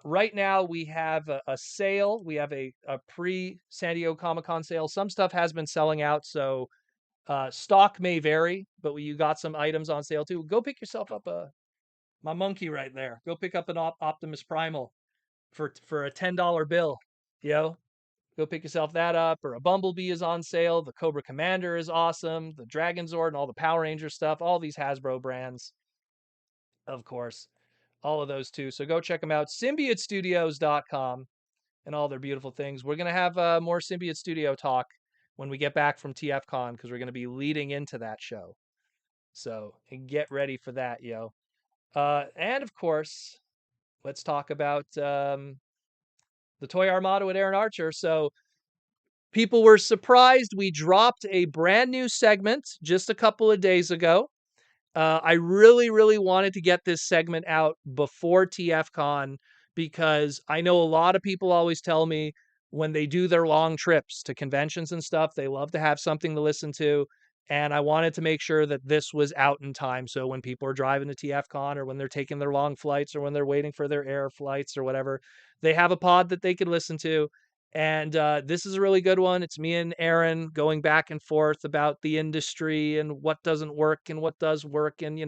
Right now, we have a sale. We have a pre San Diego Comic Con sale. Some stuff has been selling out, so stock may vary, but you got some items on sale too. Go pick yourself up my monkey right there. Go pick up an Optimus Primal for a $10 bill. Go pick yourself that up. Or a Bumblebee is on sale. The Cobra Commander is awesome. The Dragon Zord and all the Power Ranger stuff. All these Hasbro brands, of course. All of those too. So go check them out. SymbioteStudios.com and all their beautiful things. We're going to have more Symbiote Studio talk when we get back from TFCon because we're going to be leading into that show. So get ready for that, yo. And of course, let's talk about the Toy Armada with Aaron Archer. So people were surprised we dropped a brand new segment just a couple of days ago. I really, really wanted to get this segment out before TFCon because I know a lot of people always tell me when they do their long trips to conventions and stuff, they love to have something to listen to. And I wanted to make sure that this was out in time. So when people are driving to TFCon or when they're taking their long flights or when they're waiting for their air flights or whatever, they have a pod that they could listen to. And this is a really good one. It's me and Aaron going back and forth about the industry and what doesn't work and what does work and,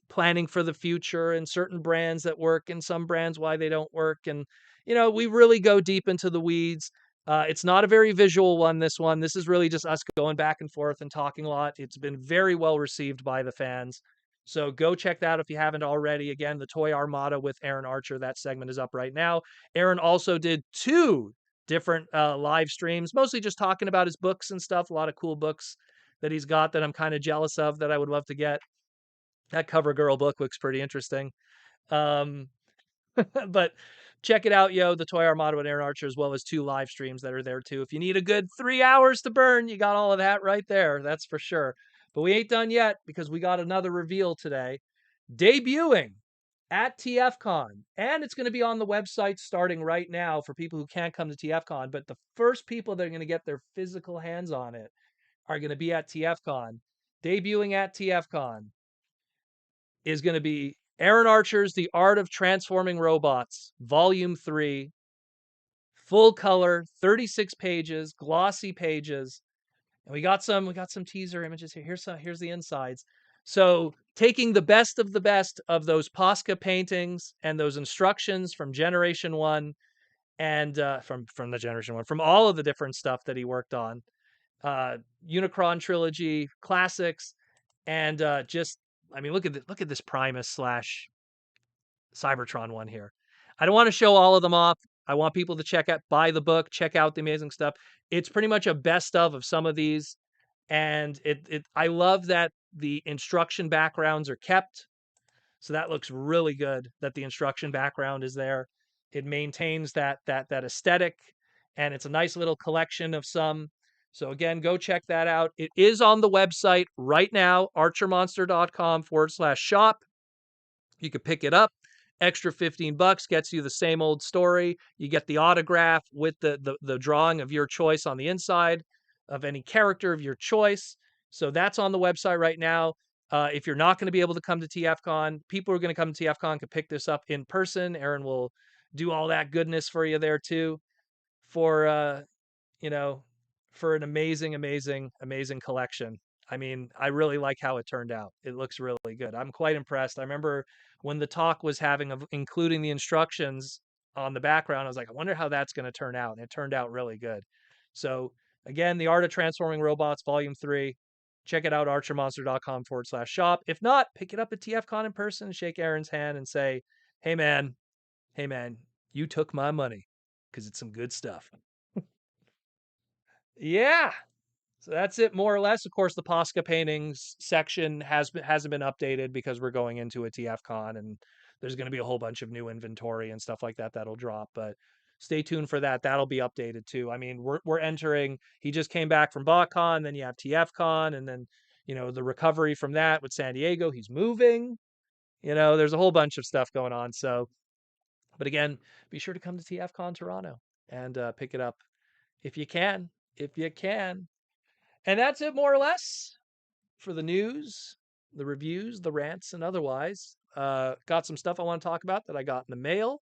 planning for the future and certain brands that work and some brands why they don't work. And, we really go deep into the weeds. It's not a very visual one, this one. This is really just us going back and forth and talking a lot. It's been very well received by the fans. So go check that out if you haven't already. Again, the Toy Armada with Aaron Archer. That segment is up right now. Aaron also did 2 different live streams, mostly just talking about his books and stuff. A lot of cool books that he's got that I'm kind of jealous of that I would love to get. That Cover Girl book looks pretty interesting. But check it out, yo. The Toy Armada with Aaron Archer, as well as 2 live streams that are there too. If you need a good 3 hours to burn, you got all of that right there. That's for sure. But we ain't done yet because we got another reveal today. Debuting at TFCon. And it's going to be on the website starting right now for people who can't come to TFCon. But the first people that are going to get their physical hands on it are going to be at TFCon. Debuting at TFCon is going to be Aaron Archer's The Art of Transforming Robots, Volume 3, full color, 36 pages, glossy pages. And we got some teaser images here. Here's the insides. So taking the best of those Posca paintings and those instructions from Generation 1 and from the Generation 1, from all of the different stuff that he worked on, Unicron trilogy, classics, and look at this Primus / Cybertron one here. I don't want to show all of them off. I want people to buy the book, check out the amazing stuff. It's pretty much a best of some of these. And I love that the instruction backgrounds are kept. So that looks really good that the instruction background is there. It maintains that aesthetic, and it's a nice little collection of some. So again, go check that out. It is on the website right now, archermonster.com/shop. You could pick it up. Extra $15 gets you the same old story. You get the autograph with the drawing of your choice on the inside of any character of your choice. So that's on the website right now. If you're not going to be able to come to TFCon, people who are going to come to TFCon can pick this up in person. Aaron will do all that goodness for you there too for an amazing, amazing, amazing collection. I mean, I really like how it turned out. It looks really good. I'm quite impressed. I remember when the talk was having of including the instructions on the background, I was like, I wonder how that's going to turn out. And it turned out really good. So again, The Art of Transforming Robots, Volume 3. Check it out, archermonster.com/shop. If not, pick it up at TFcon in person, shake Aaron's hand and say, hey man, you took my money because it's some good stuff. Yeah. So that's it, more or less. Of course, the Posca paintings section hasn't been updated because we're going into a TFCon, and there's going to be a whole bunch of new inventory and stuff like that that'll drop. But stay tuned for that. That'll be updated too. I mean, we're entering. He just came back from BotCon, then you have TFCon, and then the recovery from that with San Diego. He's moving. There's a whole bunch of stuff going on. So, but again, be sure to come to TFCon Toronto and pick it up if you can. If you can. And that's it, more or less, for the news, the reviews, the rants, and otherwise. Got some stuff I want to talk about that I got in the mail,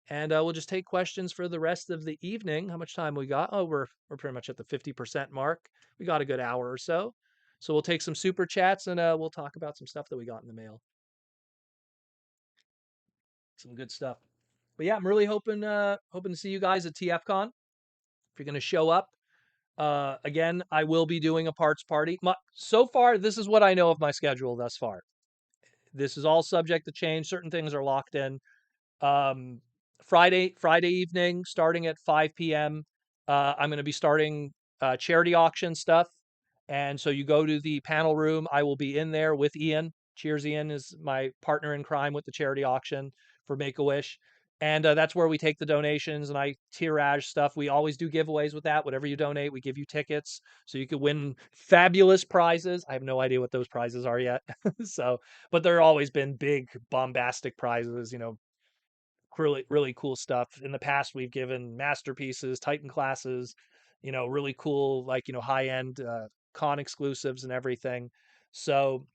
and we'll just take questions for the rest of the evening. How much time we got? Oh, we're pretty much at the 50% mark. We got a good hour or so. So we'll take some super chats, and we'll talk about some stuff that we got in the mail. Some good stuff. But yeah, I'm really hoping to see you guys at TFCon. If you're going to show up, again, I will be doing a parts party. So far, this is what I know of my schedule thus far. This is all subject to change. Certain things are locked in. Um, Friday evening, starting at 5 p.m. I'm going to be starting charity auction stuff. And so you go to the panel room. I will be in there with Ian. Cheers, Ian is my partner in crime with the charity auction for Make-A-Wish. And that's where we take the donations and I tirage stuff. We always do giveaways with that. Whatever you donate, we give you tickets so you could win fabulous prizes. I have no idea what those prizes are yet. But there have always been big bombastic prizes, really, really cool stuff. In the past, we've given masterpieces, Titan classes, really cool, like, high end con exclusives and everything. So,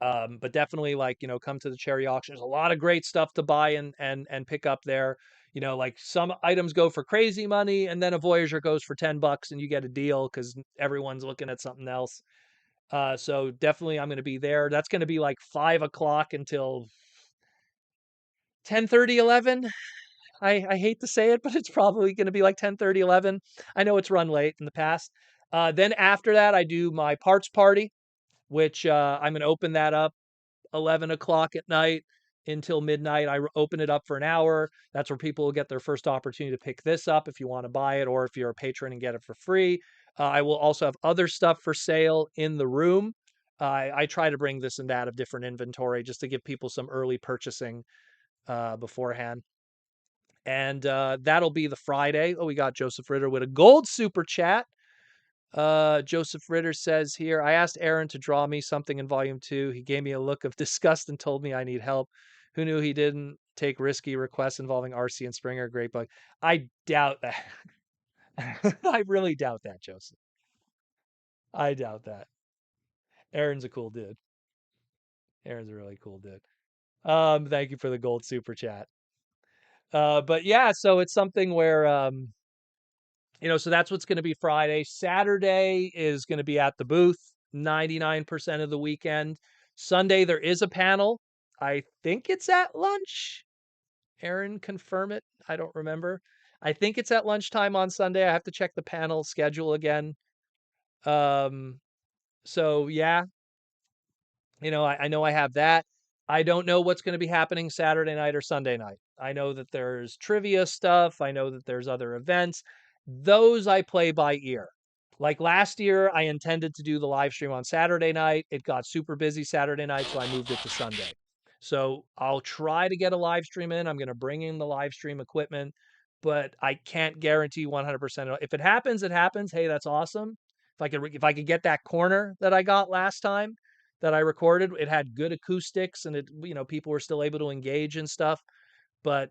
but definitely, like, come to the charity auction. There's a lot of great stuff to buy and pick up there. Like some items go for crazy money, and then a Voyager goes for $10 and you get a deal because everyone's looking at something else. So definitely I'm going to be there. That's going to be like 5 o'clock until 10:30, 11. I hate to say it, but it's probably going to be like 10:30, 11. I know it's run late in the past. Then after that, I do my parts party, which I'm going to open that up 11 o'clock at night until midnight. I open it up for an hour. That's where people will get their first opportunity to pick this up if you want to buy it, or if you're a patron and get it for free. I will also have other stuff for sale in the room. I try to bring this and that of different inventory just to give people some early purchasing beforehand. And that'll be the Friday. Oh, we got Joseph Ritter with a gold super chat. Joseph Ritter says here, I asked Aaron to draw me something in volume 2. He gave me a look of disgust and told me I need help. Who knew he didn't take risky requests involving RC and Springer? Great bug. I doubt that. I really doubt that, Joseph. I doubt that. Aaron's a cool dude. Aaron's a really cool dude. Thank you for the gold super chat. But yeah, so it's something where so that's what's going to be Friday. Saturday is going to be at the booth 99% of the weekend. Sunday, there is a panel. I think it's at lunch. Aaron, confirm it. I don't remember. I think it's at lunchtime on Sunday. I have to check the panel schedule again. So yeah, I know I have that. I don't know what's going to be happening Saturday night or Sunday night. I know that there's trivia stuff. I know that there's other events. Those I play by ear. Like last year, I intended to do the live stream on Saturday night. It got super busy Saturday night, so I moved it to Sunday. So I'll try to get a live stream in. I'm going to bring in the live stream equipment, but I can't guarantee 100%. If it happens, it happens. Hey, that's awesome. If I could get that corner that I got last time that I recorded, it had good acoustics and people were still able to engage and stuff. But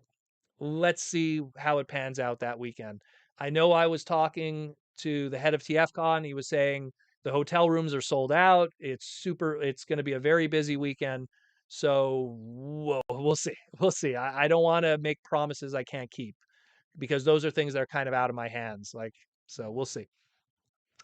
let's see how it pans out that weekend. I know I was talking to the head of TFCon. He was saying the hotel rooms are sold out. It's going to be a very busy weekend. So we'll see. We'll see. I don't want to make promises I can't keep because those are things that are kind of out of my hands. So we'll see.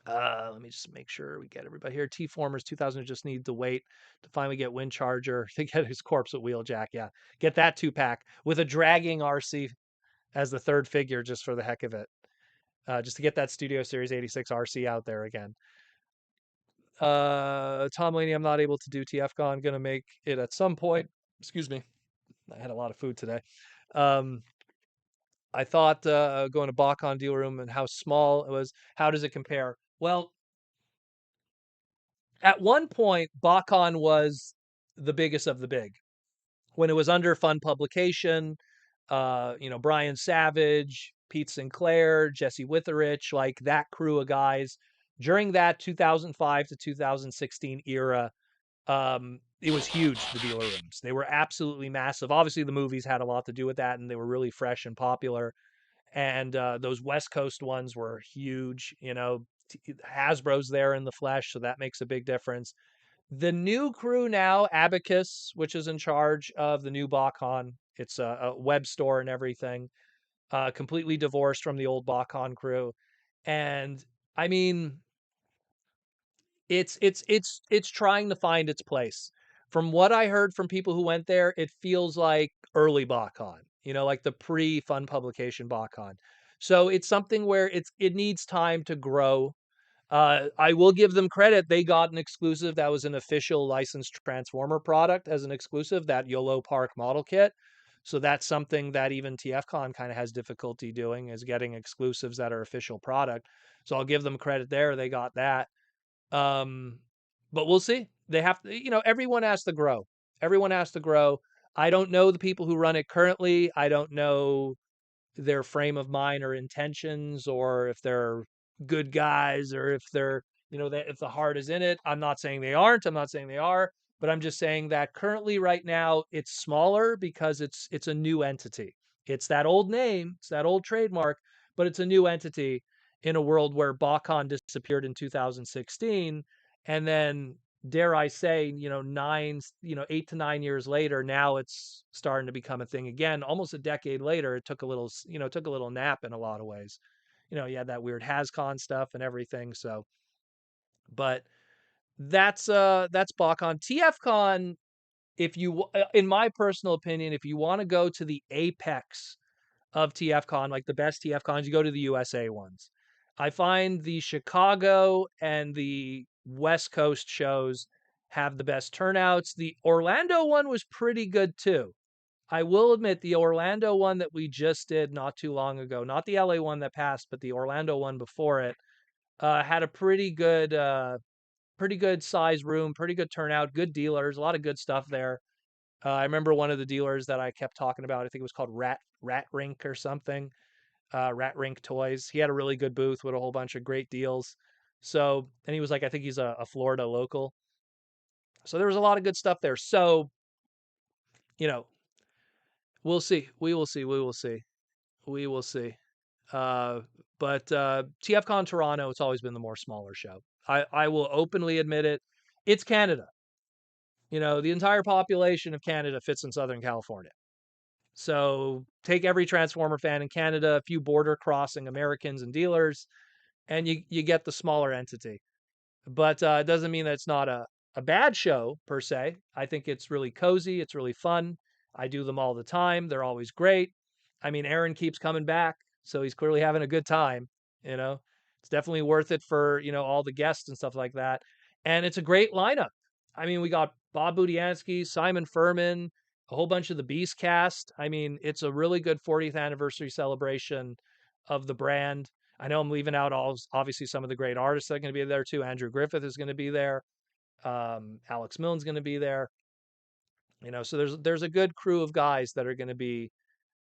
Let me just make sure we get everybody here. T-Formers 2000 just need to wait to finally get Wind Charger to get his corpse with Wheeljack. Yeah, get that 2-pack with a dragging RC as the third figure just for the heck of it. Just to get that Studio Series 86 RC out there again. Tom Laney, I'm not able to do TFcon. Gonna make it at some point. Excuse me. I had a lot of food today. I thought going to BotCon deal room and how small it was. How does it compare? Well, at one point, BotCon was the biggest of the big. When it was under Fun Publication, Brian Savage, Pete Sinclair, Jesse Witherich, like that crew of guys. During that 2005 to 2016 era, it was huge, the dealer rooms. They were absolutely massive. Obviously, the movies had a lot to do with that, and they were really fresh and popular. And those West Coast ones were huge. Hasbro's there in the flesh, so that makes a big difference. The new crew now, Abacus, which is in charge of the new BotCon, it's a web store and everything, completely divorced from the old BotCon crew. And I mean, it's trying to find its place. From what I heard from people who went there, it feels like early BotCon, like the pre-Fun Publication BotCon. So it's something where it needs time to grow. I will give them credit. They got an exclusive that was an official licensed Transformer product as an exclusive, that YOLO Park model kit. So that's something that even TFCon kind of has difficulty doing, is getting exclusives that are official product. So I'll give them credit there. They got that. But we'll see. They have to, everyone has to grow. Everyone has to grow. I don't know the people who run it currently. I don't know their frame of mind or intentions, or if they're good guys, or if they're, if the heart is in it. I'm not saying they aren't. I'm not saying they are, but I'm just saying that currently right now it's smaller because it's a new entity. It's that old name, it's that old trademark, but it's a new entity in a world where BotCon disappeared in 2016, and then dare I say, 8 to 9 years later, now it's starting to become a thing again. Almost a decade later, it took a little nap in a lot of ways. You had that weird HasCon stuff and everything. So, but that's BotCon. TFCon, in my personal opinion, if you want to go to the apex of TFCon, like the best TFCons, you go to the USA ones. I find the Chicago and the West Coast shows have the best turnouts. The Orlando one was pretty good too. I will admit, the Orlando one that we just did not too long ago, not the LA one that passed, but the Orlando one before it, had a pretty good size room, pretty good turnout, good dealers, a lot of good stuff there. I remember one of the dealers that I kept talking about. I think it was called Rat Rink or something. Rat Rink Toys. He had a really good booth with a whole bunch of great deals. So, and he was like, I think he's a Florida local. So there was a lot of good stuff there. So, you know, we'll see. We will see. We will see. We will see. Uh, but TFCon Toronto, it's always been the more smaller show. I will openly admit it. It's Canada. The entire population of Canada fits in Southern California. So take every Transformer fan in Canada, a few border crossing Americans and dealers, and you get the smaller entity. But it doesn't mean that it's not a bad show per se. I think it's really cozy. It's really fun. I do them all the time. They're always great. I mean, Aaron keeps coming back, so he's clearly having a good time. It's definitely worth it for, all the guests and stuff like that. And it's a great lineup. I mean, we got Bob Budiansky, Simon Furman, a whole bunch of the Beast cast. I mean, it's a really good 40th anniversary celebration of the brand. I know I'm leaving out obviously some of the great artists that are going to be there too. Andrew Griffith is going to be there. Alex Milne's going to be there. So there's a good crew of guys that are going to be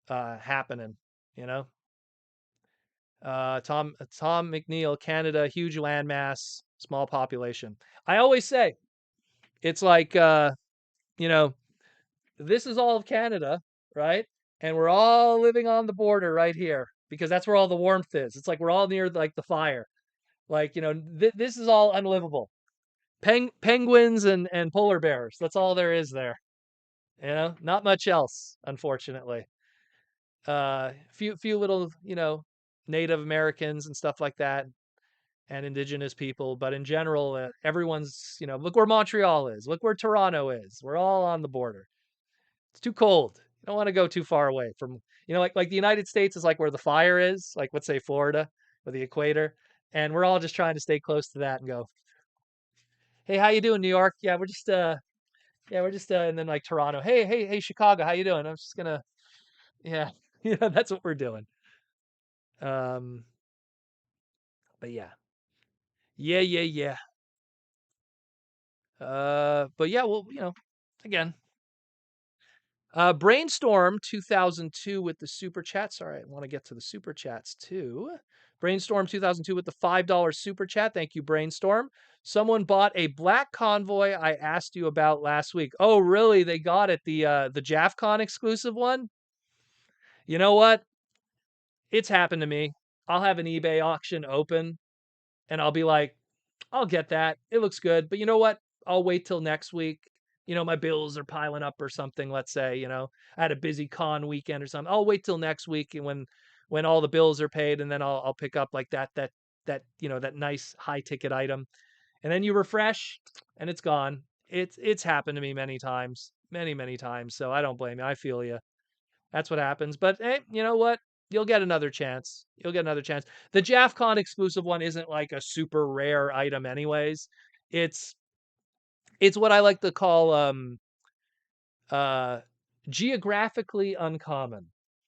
happening. You know, Tom McNeil, Canada, huge landmass, small population. I always say it's like this is all of Canada, right? And we're all living on the border right here because that's where all the warmth is. It's like we're all near like the fire. Like, this is all unlivable. Penguins and polar bears. That's all there is there. Not much else, unfortunately. Few little, Native Americans and stuff like that. and indigenous people, but in general, everyone's, look where Montreal is, look where Toronto is. We're all on the border. It's too cold. You don't want to go too far away from, like the United States is like where the fire is, like let's say Florida or the equator, and we're all just trying to stay close to that and go, hey, how you doing, New York? Yeah, we're just and then like Toronto, hey, Chicago, how you doing? I'm just gonna, yeah, yeah, that's what we're doing. Um, but yeah, yeah. But yeah, well, again, Brainstorm 2002 with the super chats. All right, I want to get to the super chats too. Brainstorm 2002 with the $5 super chat. Thank you, Brainstorm. Someone bought a black Convoy I asked you about last week. Oh, really? They got it, the JAFCon exclusive one? You know what? It's happened to me. I'll have an eBay auction open and I'll be like, I'll get that. It looks good. But you know what? I'll wait till next week. My bills are piling up or something, let's say, I had a busy con weekend or something. I'll wait till next week and when all the bills are paid and then I'll pick up like that nice high ticket item. And then you refresh and it's gone. It's happened to me many times. Many times. So I don't blame you. I feel you. That's what happens. But hey, you know what? You'll get another chance. You'll get another chance. The JAFCon exclusive one isn't like a super rare item, anyways. It's it's what I like to call uh geographically uncommon,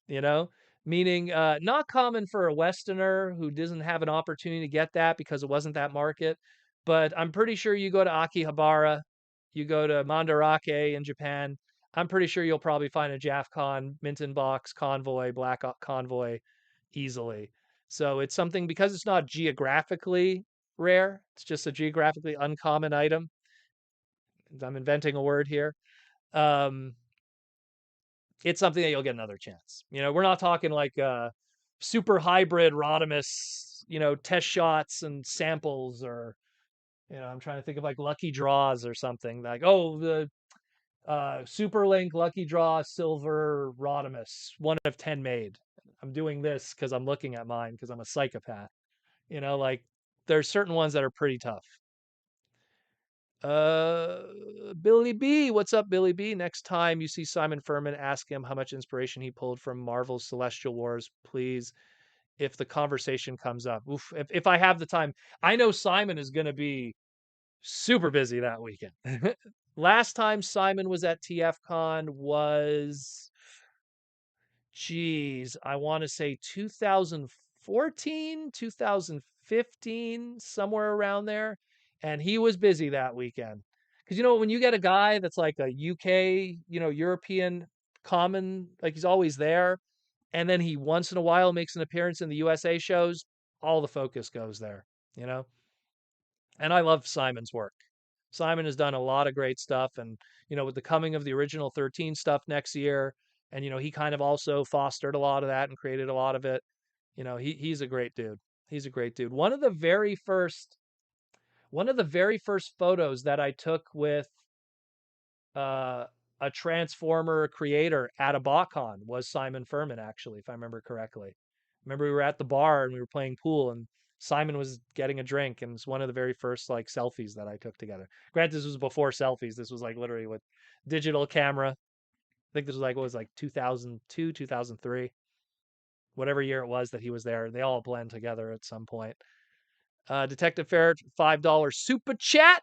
you know? Meaning not common for a Westerner who doesn't have an opportunity to get that because it wasn't that market. But I'm pretty sure you go to Akihabara, you go to Mandarake in Japan, I'm pretty sure you'll probably find a JAFCon, Minton Box, Convoy, Convoy easily. So it's something because it's not geographically rare, it's just a geographically uncommon item. I'm inventing a word here. Um, it's something that you'll get another chance. We're not talking like super hybrid Rodimus, test shots and samples or I'm trying to think of like lucky draws or something like, oh, the Super Link Lucky Draw Silver Rodimus, 1 of 10 made. I'm doing this because I'm looking at mine because I'm a psychopath. Like there's certain ones that are pretty tough. Uh, Billy B, what's up, Billy B? Next time you see Simon Furman, ask him how much inspiration he pulled from Marvel's Celestial Wars, please. If the conversation comes up, oof, if I have the time, I know Simon is going to be super busy that weekend. Last time Simon was at TFcon was, geez, I want to say 2014, 2015, somewhere around there. And he was busy that weekend. Because, when you get a guy that's like a UK, European common, like he's always there, and then he once in a while makes an appearance in the USA shows, all the focus goes there, you know? And I love Simon's work. Simon has done a lot of great stuff. And, with the coming of the original 13 stuff next year, and, he kind of also fostered a lot of that and created a lot of it. He's a great dude. He's a great dude. One of the very first photos that I took with uh, a Transformer creator at a BotCon was Simon Furman, actually, if I remember correctly. Remember we were at the bar and we were playing pool and Simon was getting a drink and it's one of the very first like selfies that I took together. Granted, this was before selfies. This was like literally with digital camera. I think this was like, what was like 2002, 2003, whatever year it was that he was there. They all blend together at some point. Detective Ferret, $5 super chat.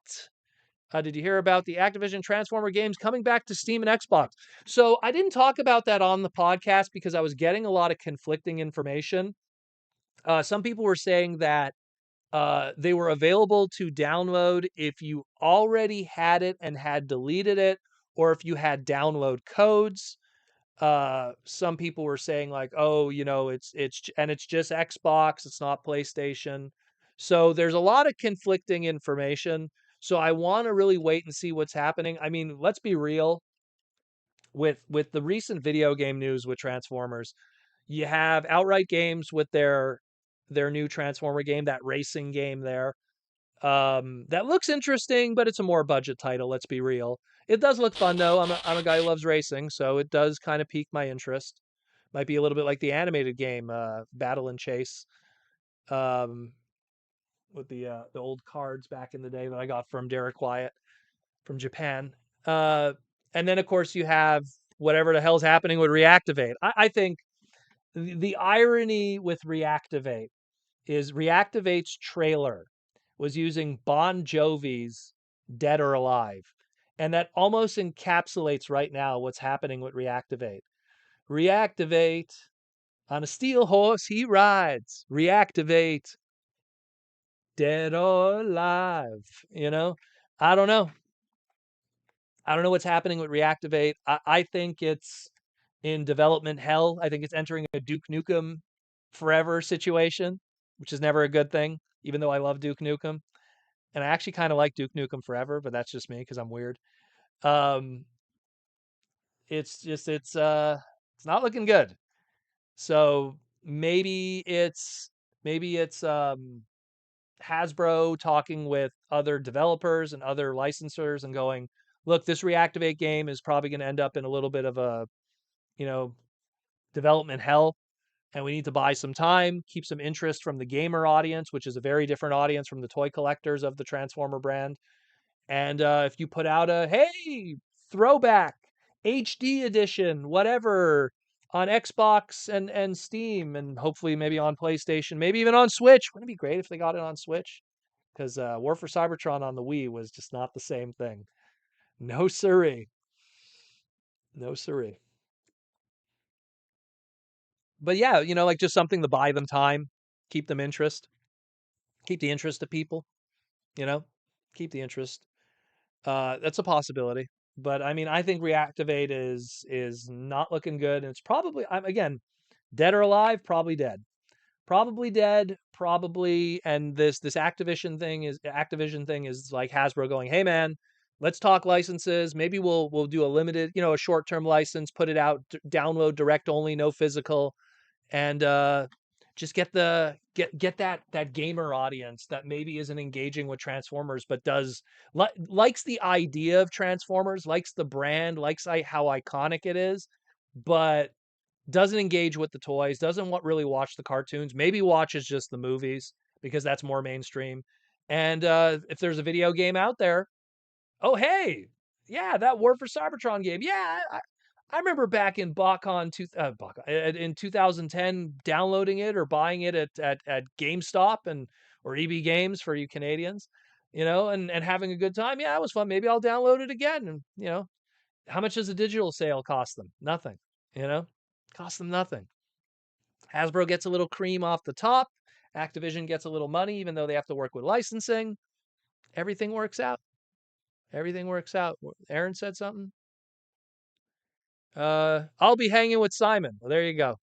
Did you hear about the Activision Transformer games coming back to Steam and Xbox? So I didn't talk about that on the podcast because I was getting a lot of conflicting information. Some people were saying that they were available to download if you already had it and had deleted it, or if you had download codes. Some people were saying like, oh, it's just Xbox, it's not PlayStation. So there's a lot of conflicting information. So I want to really wait and see what's happening. I mean, let's be real. With the recent video game news with Transformers, you have Outright Games with their new Transformer game, that racing game there. That looks interesting, but it's a more budget title, let's be real. It does look fun though. I'm a guy who loves racing, so it does kind of pique my interest. Might be a little bit like the animated game, Battle and Chase. Um, with the old cards back in the day that I got from Derek Wyatt from Japan. Uh, and then of course you have whatever the hell's happening with Reactivate. I think the irony with Reactivate is Reactivate's trailer was using Bon Jovi's Dead or Alive. And that almost encapsulates right now what's happening with Reactivate. Reactivate, on a steel horse he rides. Reactivate, dead or alive. You know, I don't know. I don't know what's happening with Reactivate. I think it's in development hell. I think it's entering a Duke Nukem Forever situation, which is never a good thing, even though I love Duke Nukem. And I actually kind of like Duke Nukem Forever, but that's just me because I'm weird. Um, it's not looking good. So maybe it's Hasbro talking with other developers and other licensors and going, look, this Reactivate game is probably going to end up in a little bit of a, you know, development hell. And we need to buy some time, keep some interest from the gamer audience, which is a very different audience from the toy collectors of the Transformer brand. And if you put out a, hey, throwback, HD edition, whatever, on Xbox and Steam, and hopefully maybe on PlayStation, maybe even on Switch. Wouldn't it be great if they got it on Switch? Because War for Cybertron on the Wii was just not the same thing. No siree. No siree. But yeah, like just something to buy them time, keep them interest, keep the interest of people, you know, keep the interest. That's a possibility. But I mean, I think Reactivate is not looking good, and it's probably I'm again dead or alive, probably dead, probably. And this Activision thing is like Hasbro going, hey man, let's talk licenses. Maybe we'll do a limited, a short term license, put it out, download direct only, no physical, and just get that gamer audience that maybe isn't engaging with Transformers but likes the idea of Transformers, likes the brand, likes how iconic it is, but doesn't engage with the toys, doesn't really watch the cartoons, maybe watches just the movies because that's more mainstream. And if there's a video game out there, oh hey, yeah, that War for Cybertron game, yeah, I remember back in in 2010 downloading it or buying it at GameStop or EB Games for you Canadians, and having a good time. Yeah, it was fun. Maybe I'll download it again. And how much does a digital sale cost them? Nothing. Cost them nothing. Hasbro gets a little cream off the top. Activision gets a little money, even though they have to work with licensing. Everything works out. Everything works out. Aaron said something. I'll be hanging with Simon. Well, there you go.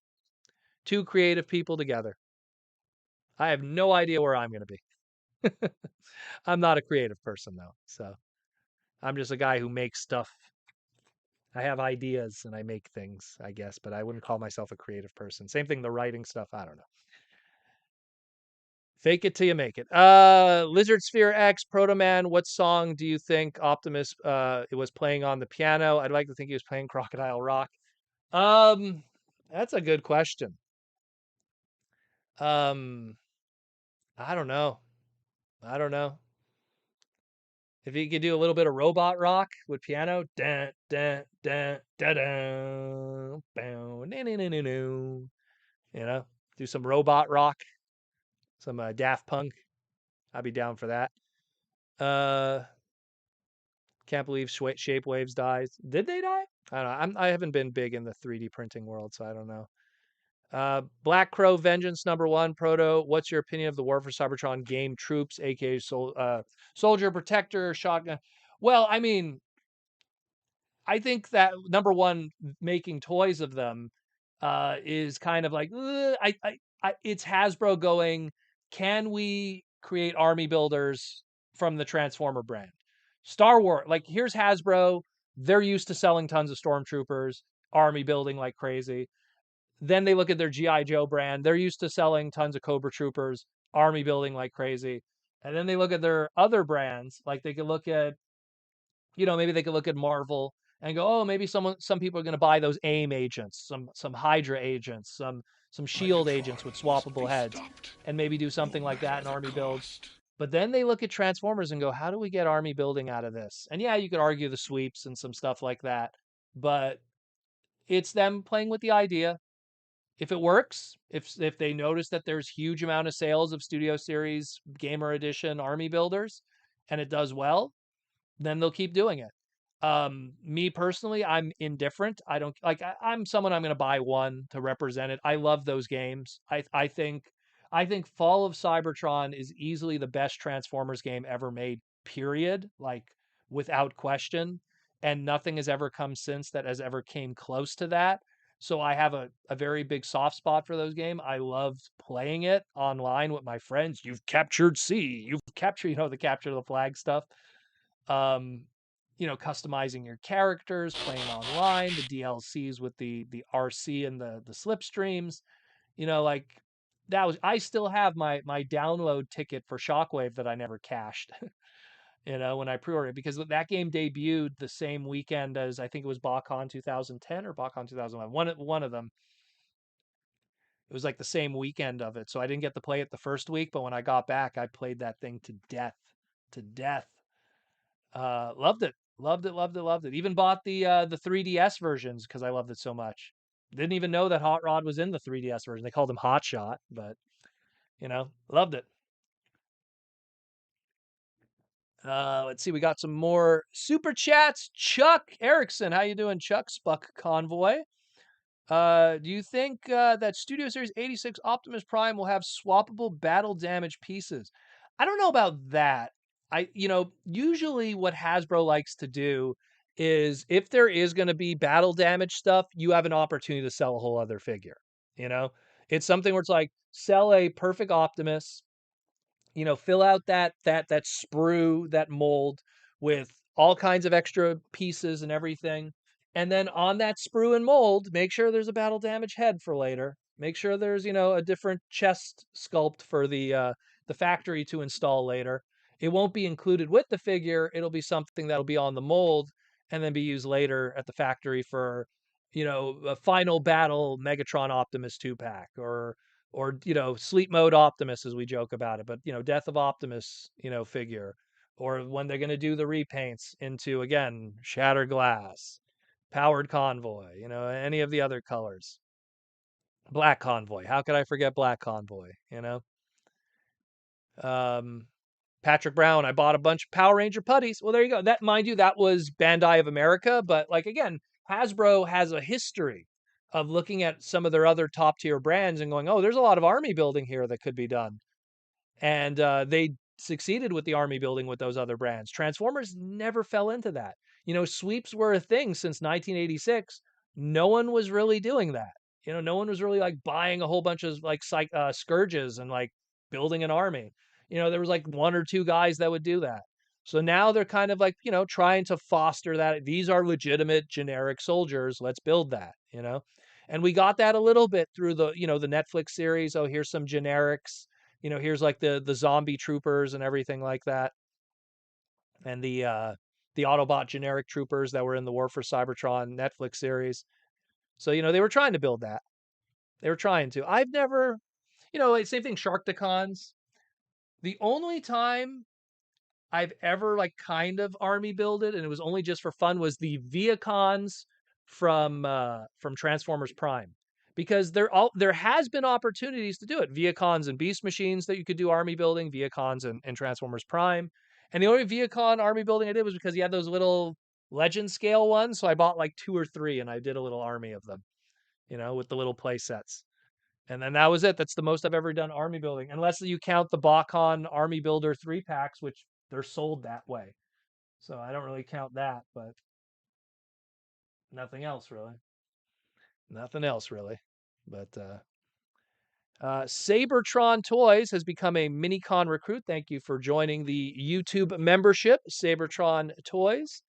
Two creative people together. I have no idea where I'm going to be. I'm not a creative person though, so I'm just a guy who makes stuff. I have ideas and I make things, I guess, but I wouldn't call myself a creative person. Same thing, the writing stuff. I don't know. Fake it till you make it. Lizard Sphere X, Proto Man. What song do you think Optimus it was playing on the piano? I'd like to think he was playing Crocodile Rock. Um, that's a good question. Um, I don't know. I don't know. If you could do a little bit of robot rock with piano, dun, dun, dun, dun, dun, bow, no, no, no, no, no. Do some robot rock, some Daft Punk. I'd be down for that. Uh, can't believe Shape Waves dies. Did they die? I don't know. I haven't been big in the 3D printing world, so I don't know. Black Crow Vengeance #1 Proto. What's your opinion of the War for Cybertron game troops, aka Soldier, Protector, Shotgun? Well, I mean, I think that #1 making toys of them is kind of like it's Hasbro going. Can we create army builders from the Transformer brand? Star Wars, like here's Hasbro. They're used to selling tons of stormtroopers, army building like crazy. Then they look at their GI Joe brand. They're used to selling tons of Cobra Troopers, army building like crazy. And then they look at their other brands, like they could look at, maybe they could look at Marvel and go, oh, maybe some people are going to buy those AIM agents, some Hydra agents, some Shield agents with swappable heads, and maybe do something like that in army builds. But then they look at Transformers and go, how do we get army building out of this? And yeah, you could argue the sweeps and some stuff like that, but it's them playing with the idea. If it works, if they notice that there's huge amount of sales of Studio Series Gamer Edition Army Builders and it does well, then they'll keep doing it. Me personally, I'm indifferent. I don't like. I'm someone I'm going to buy one to represent it. I love those games. I think Fall of Cybertron is easily the best Transformers game ever made. Period. Like without question. And nothing has ever come since that has ever came close to that. So I have a very big soft spot for those games. I loved playing it online with my friends. You've captured C. You've captured, the capture the flag stuff. Um, customizing your characters, playing online, the DLCs with the RC and the slipstreams, like that was I still have my download ticket for Shockwave that I never cashed, when I pre-ordered because that game debuted the same weekend as I think it was BotCon 2010 or BotCon 2011. One of them. It was like the same weekend of it. So I didn't get to play it the first week, but when I got back, I played that thing to death. To death. Loved it. Loved it, loved it, loved it. Even bought the 3DS versions because I loved it so much. Didn't even know that Hot Rod was in the 3DS version. They called him Hot Shot, but loved it. Let's see, we got some more super chats. Chuck Erickson, how you doing, Chuck? Spuck Convoy. Do you think that Studio Series 86 Optimus Prime will have swappable battle damage pieces? I don't know about that. Usually what Hasbro likes to do is if there is going to be battle damage stuff, you have an opportunity to sell a whole other figure. You know, it's something where it's like sell a perfect Optimus, fill out that sprue, that mold with all kinds of extra pieces and everything. And then on that sprue and mold, make sure there's a battle damage head for later. Make sure there's, a different chest sculpt for the factory to install later. It won't be included with the figure. It'll be something that'll be on the mold and then be used later at the factory for, a final battle Megatron Optimus 2-pack or sleep mode Optimus as we joke about it, but death of Optimus figure, or when they're going to do the repaints into again Shattered Glass, Powered Convoy, any of the other colors. Black Convoy, how could I forget Black Convoy? um Patrick Brown, I bought a bunch of Power Ranger putties. Well, there you go. That, mind you, that was Bandai of America, but like again, Hasbro has a history of looking at some of their other top tier brands and going, "Oh, there's a lot of army building here that could be done." And they succeeded with the army building with those other brands. Transformers never fell into that. Sweeps were a thing since 1986. No one was really doing that. No one was really like buying a whole bunch of like scourges and like building an army. There was like one or two guys that would do that. So now they're kind of like, trying to foster that. These are legitimate generic soldiers. Let's build that. And we got that a little bit through the Netflix series. Oh, here's some generics. Here's like the zombie troopers and everything like that. And the Autobot generic troopers that were in the War for Cybertron Netflix series. So, they were trying to build that. They were trying to. I've never, like, same thing, Sharkticons. The only time I've ever like kind of army builded, and it was only just for fun, was the Viacons from Transformers Prime. Because there has been opportunities to do it. Viacons and Beast Machines that you could do army building, Viacons and Transformers Prime. And the only Viacon army building I did was because he had those little legend scale ones. So I bought like 2 or 3 and I did a little army of them, with the little play sets. And then that was it. That's the most I've ever done army building, unless you count the BotCon Army Builder 3-packs, which they're sold that way. So I don't really count that, but nothing else really. Nothing else really. But Sabertron Toys has become a Minicon recruit. Thank you for joining the YouTube membership, Sabertron Toys.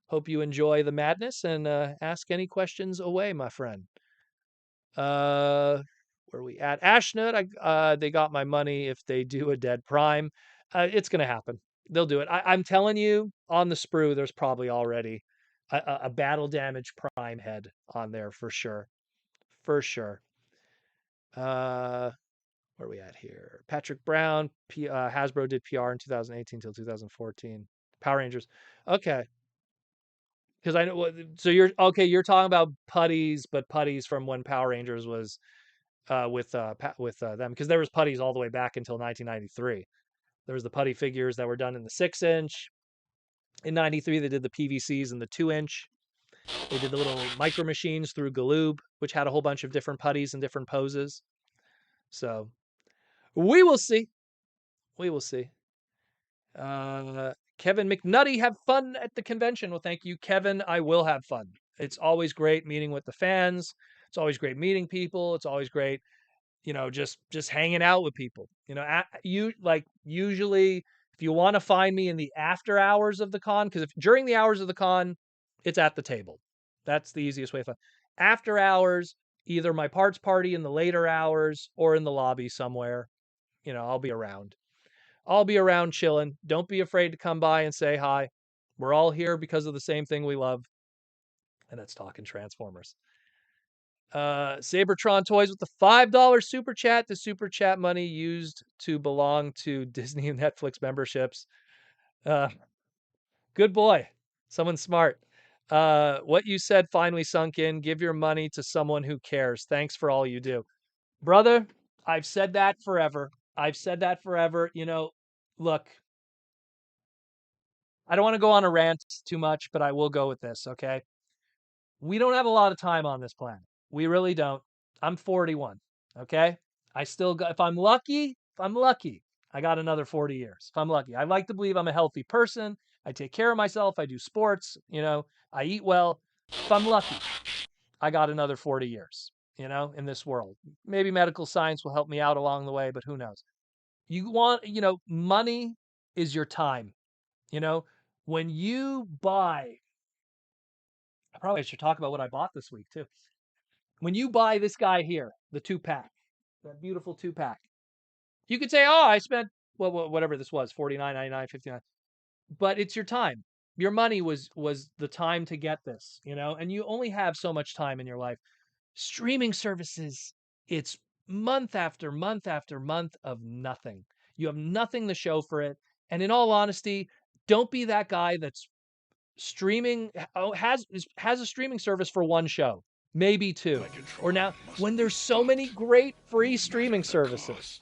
Hope you enjoy the madness and ask any questions away, my friend. Where are we at? Ashnut, they got my money if they do a Dead Prime. It's going to happen. They'll do it. I'm telling you, on the sprue, there's probably already a battle damage Prime head on there for sure. For sure. Where are we at here? Patrick Brown, Hasbro did PR in 2018 till 2014. Power Rangers. Okay. Because I know, so you're okay. You're talking about putties, but putties from when Power Rangers was with them, because there was putties all the way back until 1993. There was the putty figures that were done in the 6-inch. In '93, they did the PVCs in the 2-inch. They did the little micro machines through Galoob, which had a whole bunch of different putties and different poses. So we will see. We will see. Kevin McNutty, have fun at the convention. Well, thank you, Kevin. I will have fun. It's always great meeting with the fans. It's always great meeting people. It's always great, just hanging out with people. Usually, if you want to find me in the after hours of the con, because if during the hours of the con, it's at the table. That's the easiest way to find. After hours, either my parts party in the later hours or in the lobby somewhere. I'll be around. I'll be around chilling. Don't be afraid to come by and say hi. We're all here because of the same thing we love, and that's talking Transformers. Sabertron Toys with the $5 super chat. The super chat money used to belong to Disney and Netflix memberships. Good boy. Someone smart. What you said finally sunk in. Give your money to someone who cares. Thanks for all you do. Brother, I've said that forever. Look, I don't want to go on a rant too much, but I will go with this, okay? We don't have a lot of time on this planet. We really don't. I'm 41, okay? I still got, if I'm lucky, I got another 40 years. If I'm lucky. I like to believe I'm a healthy person. I take care of myself. I do sports, I eat well. If I'm lucky, I got another 40 years, in this world. Maybe medical science will help me out along the way, but who knows? Money is your time. When you buy, I probably should talk about what I bought this week too. When you buy this guy here, the 2-pack, that beautiful 2-pack, you could say, "Oh, I spent whatever this was, $49.99, $59." But it's your time. Your money was the time to get this, and you only have so much time in your life. Streaming services, it's month after month after month of nothing. You have nothing to show for it. And in all honesty, don't be that guy that's streaming has a streaming service for one show, maybe two. Or now when there's so many great free streaming services.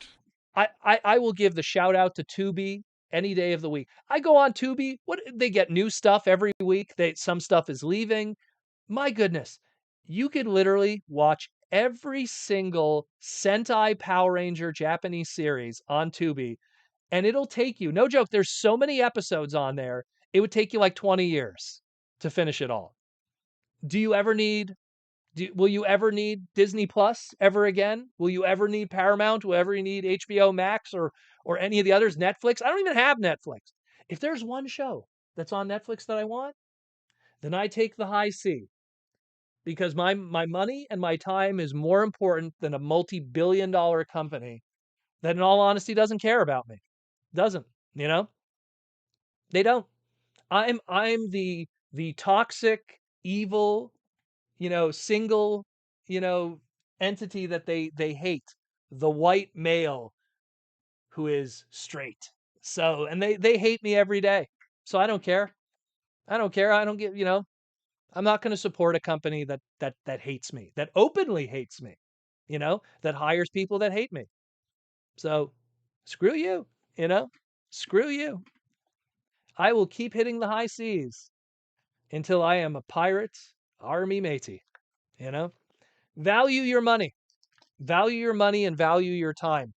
I will give the shout out to Tubi any day of the week. I go on Tubi, they get new stuff every week. Some stuff is leaving. My goodness, you could literally watch every single Sentai Power Ranger Japanese series on Tubi, and it'll take you, no joke, there's so many episodes on there, it would take you like 20 years to finish it all. Will you ever need Disney Plus ever again? Will you ever need Paramount? Will you ever need HBO Max or any of the others? Netflix? I don't even have Netflix. If there's one show that's on Netflix that I want, then I take the high C. Because my money and my time is more important than a multi-billion-dollar company that in all honesty doesn't care about me. Doesn't, They don't. I'm the toxic, evil, single, entity that they hate. The white male who is straight. So, and they hate me every day. So I don't care. I don't care. I don't get, I'm not going to support a company that hates me, that openly hates me, that hires people that hate me. So screw you, screw you. I will keep hitting the high seas until I am a pirate army matey, Value your money. Value your money and value your time.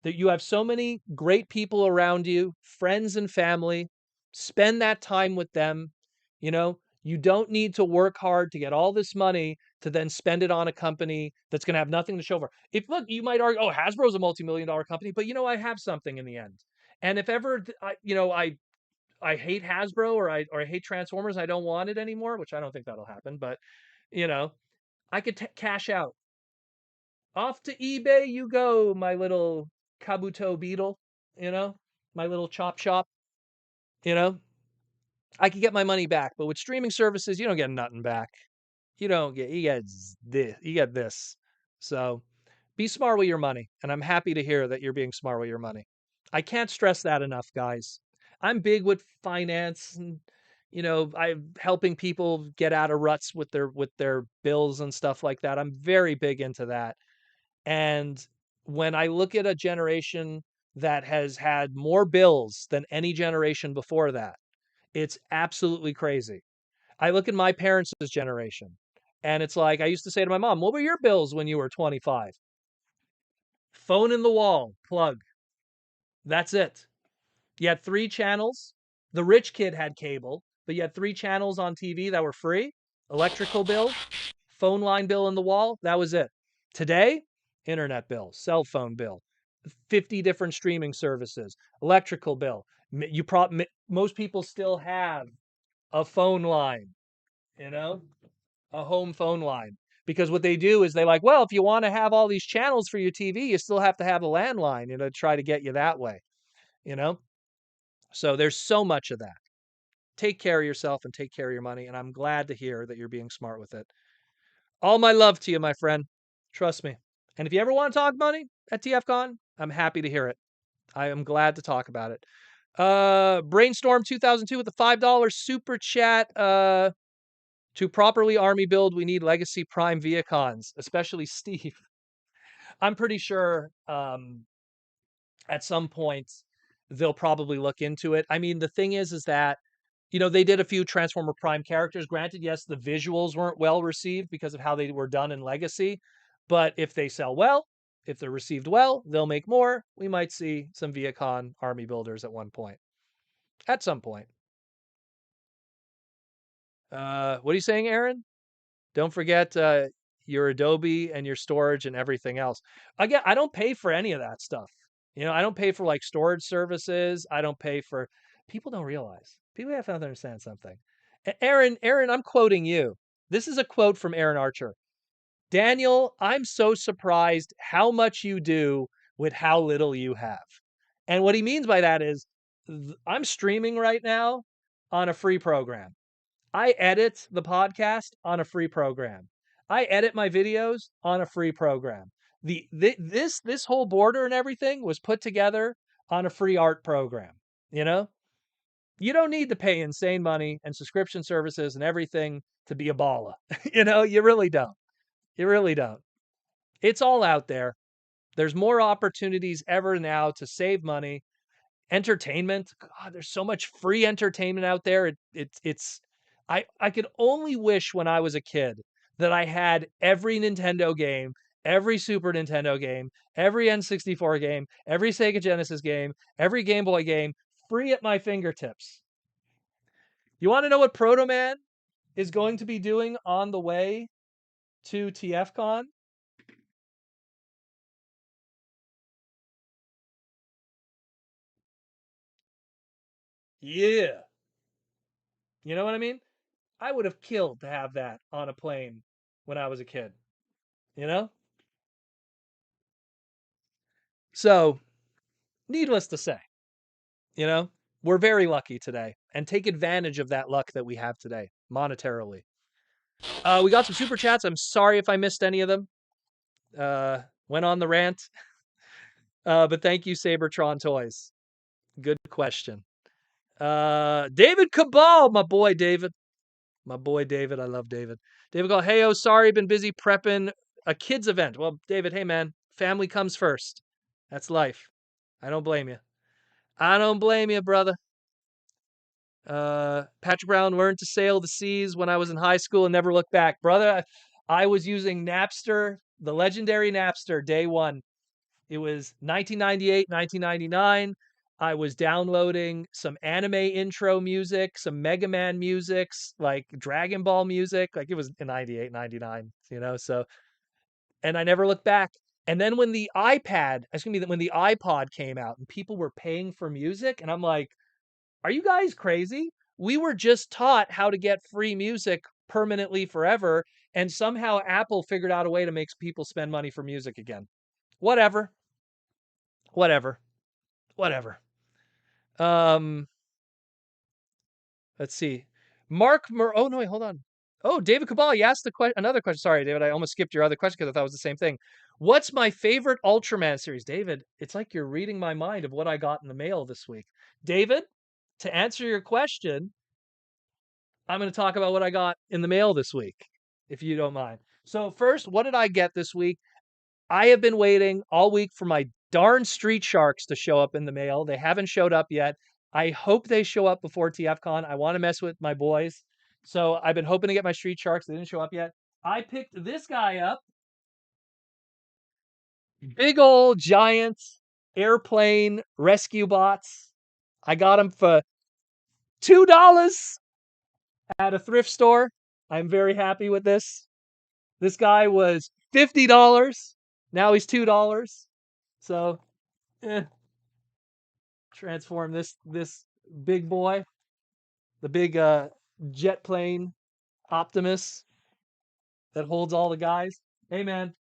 That you have so many great people around you, friends and family. Spend that time with them. You don't need to work hard to get all this money to then spend it on a company that's going to have nothing to show for. Look, you might argue, oh, Hasbro's a multi-million-dollar company, but I have something in the end. And if ever, I hate Hasbro or I hate Transformers, I don't want it anymore, which I don't think that'll happen. But I could cash out. Off to eBay you go, my little Kabuto beetle, my little chop shop, I could get my money back, but with streaming services, you don't get nothing back. You get this. So Be smart with your money, and I'm happy to hear that you're being smart with your money. I can't stress that enough, guys. I'm big with finance and I'm helping people get out of ruts with their bills and stuff like that. I'm very big into that. And when I look at a generation that has had more bills than any generation before that, it's absolutely crazy. I look at my parents' generation, and it's like I used to say to my mom, "What were your bills when you were 25?" Phone in the wall, plug. That's it. You had 3 channels. The rich kid had cable, but you had 3 channels on TV that were free. Electrical bill, phone line bill in the wall, that was it. Today, internet bill, cell phone bill, 50 different streaming services, electrical bill. Most people still have a phone line, you know, a home phone line. Because what they do is they like, well, if you want to have all these channels for your TV, you still have to have a landline, try to get you that way, you know? So there's so much of that. Take care of yourself and take care of your money. And I'm glad to hear that you're being smart with it. All my love to you, my friend. Trust me. And if you ever want to talk money at TFcon, I'm happy to hear it. I am glad to talk about it. Brainstorm 2002 with the $5 super chat. To properly army build, we need legacy prime Viacons, especially Steve. I'm pretty sure at some point they'll probably look into it. I mean, the thing is that they did a few Transformer Prime characters. Granted, yes, the visuals weren't well received because of how they were done in Legacy, but if they sell well, if they're received well, they'll make more. We might see some Viacon army builders at one point. At some point. What are you saying, Aaron? Don't forget your Adobe and your storage and everything else. Again, I don't pay for any of that stuff. I don't pay for like storage services. I don't pay for. People don't realize. People have to understand something. Aaron, I'm quoting you. This is a quote from Aaron Archer. Daniel, I'm so surprised how much you do with how little you have. And what he means by that is, I'm streaming right now on a free program. I edit the podcast on a free program. I edit my videos on a free program. This whole border and everything was put together on a free art program. You know, you don't need to pay insane money and subscription services and everything to be a baller. You really don't. You really don't. It's all out there. There's more opportunities ever now to save money. Entertainment, God, there's so much free entertainment out there. It's I could only wish when I was a kid that I had every Nintendo game, every Super Nintendo game, every N64 game, every Sega Genesis game, every Game Boy game free at my fingertips. You want to know what Proto Man is going to be doing on the way to TFCon? Yeah. You know what I mean? I would have killed to have that on a plane when I was a kid, you know? So, needless to say, we're very lucky today and take advantage of that luck that we have today monetarily. We got some super chats. I'm sorry if I missed any of them. Went on the rant. But thank you, Sabertron Toys. Good question. David Cabal, my boy David. My boy David. I love David. David go, hey, oh, sorry, been busy prepping a kids event. Well, David, hey man, family comes first. That's life. I don't blame you. I don't blame you, brother. Patrick Brown learned to sail the seas when I was in high school and never looked back. Brother, I was using Napster, the legendary Napster, day one. It was 1998, 1999. I was downloading some anime intro music, some Mega Man musics, like Dragon Ball music. Like it was in 98, 99, so, and I never looked back. And then when the when the iPod came out and people were paying for music, and I'm like, are you guys crazy? We were just taught how to get free music permanently forever, and somehow Apple figured out a way to make people spend money for music again. Whatever. Whatever. Whatever. Um, let's see. Oh no, wait, hold on. Oh, David Cabal, you asked another question. Sorry, David, I almost skipped your other question because I thought it was the same thing. What's my favorite Ultraman series? David, it's like you're reading my mind of what I got in the mail this week. David, to answer your question, I'm going to talk about what I got in the mail this week, if you don't mind. So, first, what did I get this week? I have been waiting all week for my darn Street Sharks to show up in the mail. They haven't showed up yet. I hope they show up before TFcon. I want to mess with my boys. So I've been hoping to get my Street Sharks. They didn't show up yet. I picked this guy up. Big old giant airplane rescue bots. I got him for $2 at a thrift store. I'm very happy with this. This guy was $50. Now he's $2. So, eh, transform this big boy, the big jet plane Optimus that holds all the guys. Hey man,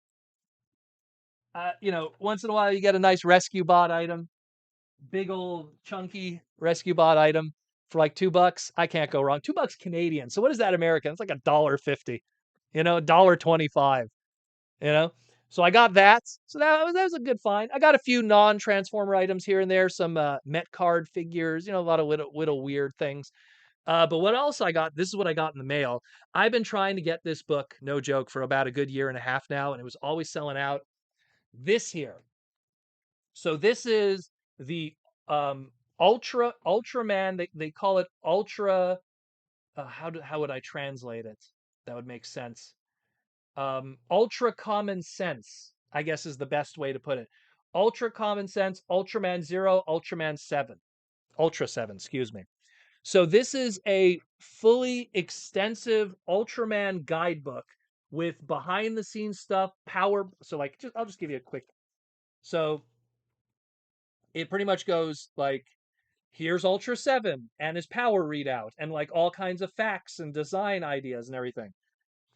once in a while you get a nice rescue bot item, big old chunky rescue bot item for like $2. I can't go wrong. $2 Canadian. So what is that American? It's like $1.50. $1.25. You know. So I got that. So that was a good find. I got a few non-transformer items here and there, some Met card figures, a lot of little weird things. But what else I got? This is what I got in the mail. I've been trying to get this book, no joke, for about a good year and a half now, and it was always selling out. This here. So this is the Ultraman. They call it Ultra. How would I translate it? That would make sense. Ultra common sense, I guess is the best way to put it. Ultra common sense, Ultraman 0, Ultraman 7. Ultra 7, excuse me. So this is a fully extensive Ultraman guidebook with behind the scenes stuff, power. So I'll just give you a quick. So it pretty much goes like, here's Ultra 7 and his power readout and like all kinds of facts and design ideas and everything.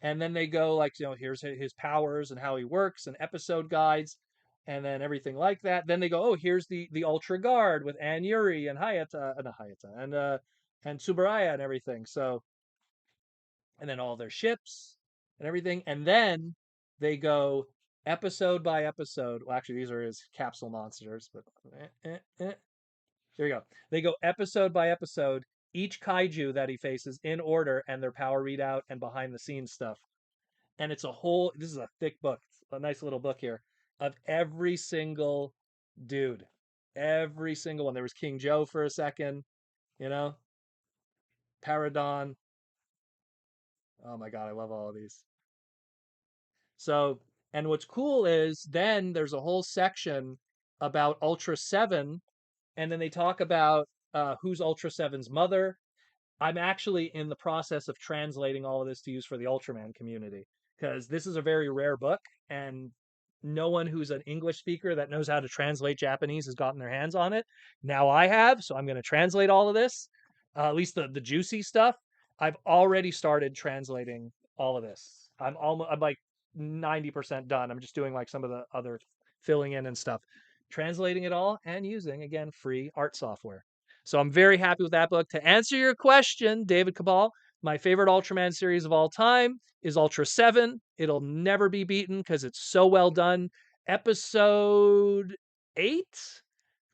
And then they go like, here's his powers and how he works and episode guides and then everything like that. Then they go, oh, here's the Ultra Guard with Ann Yuri and Hayata, not Hayata, and Tsuburaya and everything. So, and then all their ships and everything. And then they go episode by episode. Well, actually, these are his capsule monsters, but there you go. They go episode by episode, each kaiju that he faces in order and their power readout and behind the scenes stuff. And it's this is a thick book, a nice little book here of every single dude. Every single one. There was King Joe for a second, Paradon. Oh my God, I love all of these. So, and what's cool is then there's a whole section about Ultra 7, and then they talk about who's Ultra 7's mother. I'm actually in the process of translating all of this to use for the Ultraman community because this is a very rare book and no one who's an English speaker that knows how to translate Japanese has gotten their hands on it. Now I have, so I'm going to translate all of this, at least the juicy stuff. I've already started translating all of this. I'm like 90% done. I'm just doing like some of the other filling in and stuff, translating it all and using again free art software. So I'm very happy with that book. To answer your question, David Cabal, my favorite Ultraman series of all time is Ultra 7. It'll never be beaten because it's so well done. Episode 8,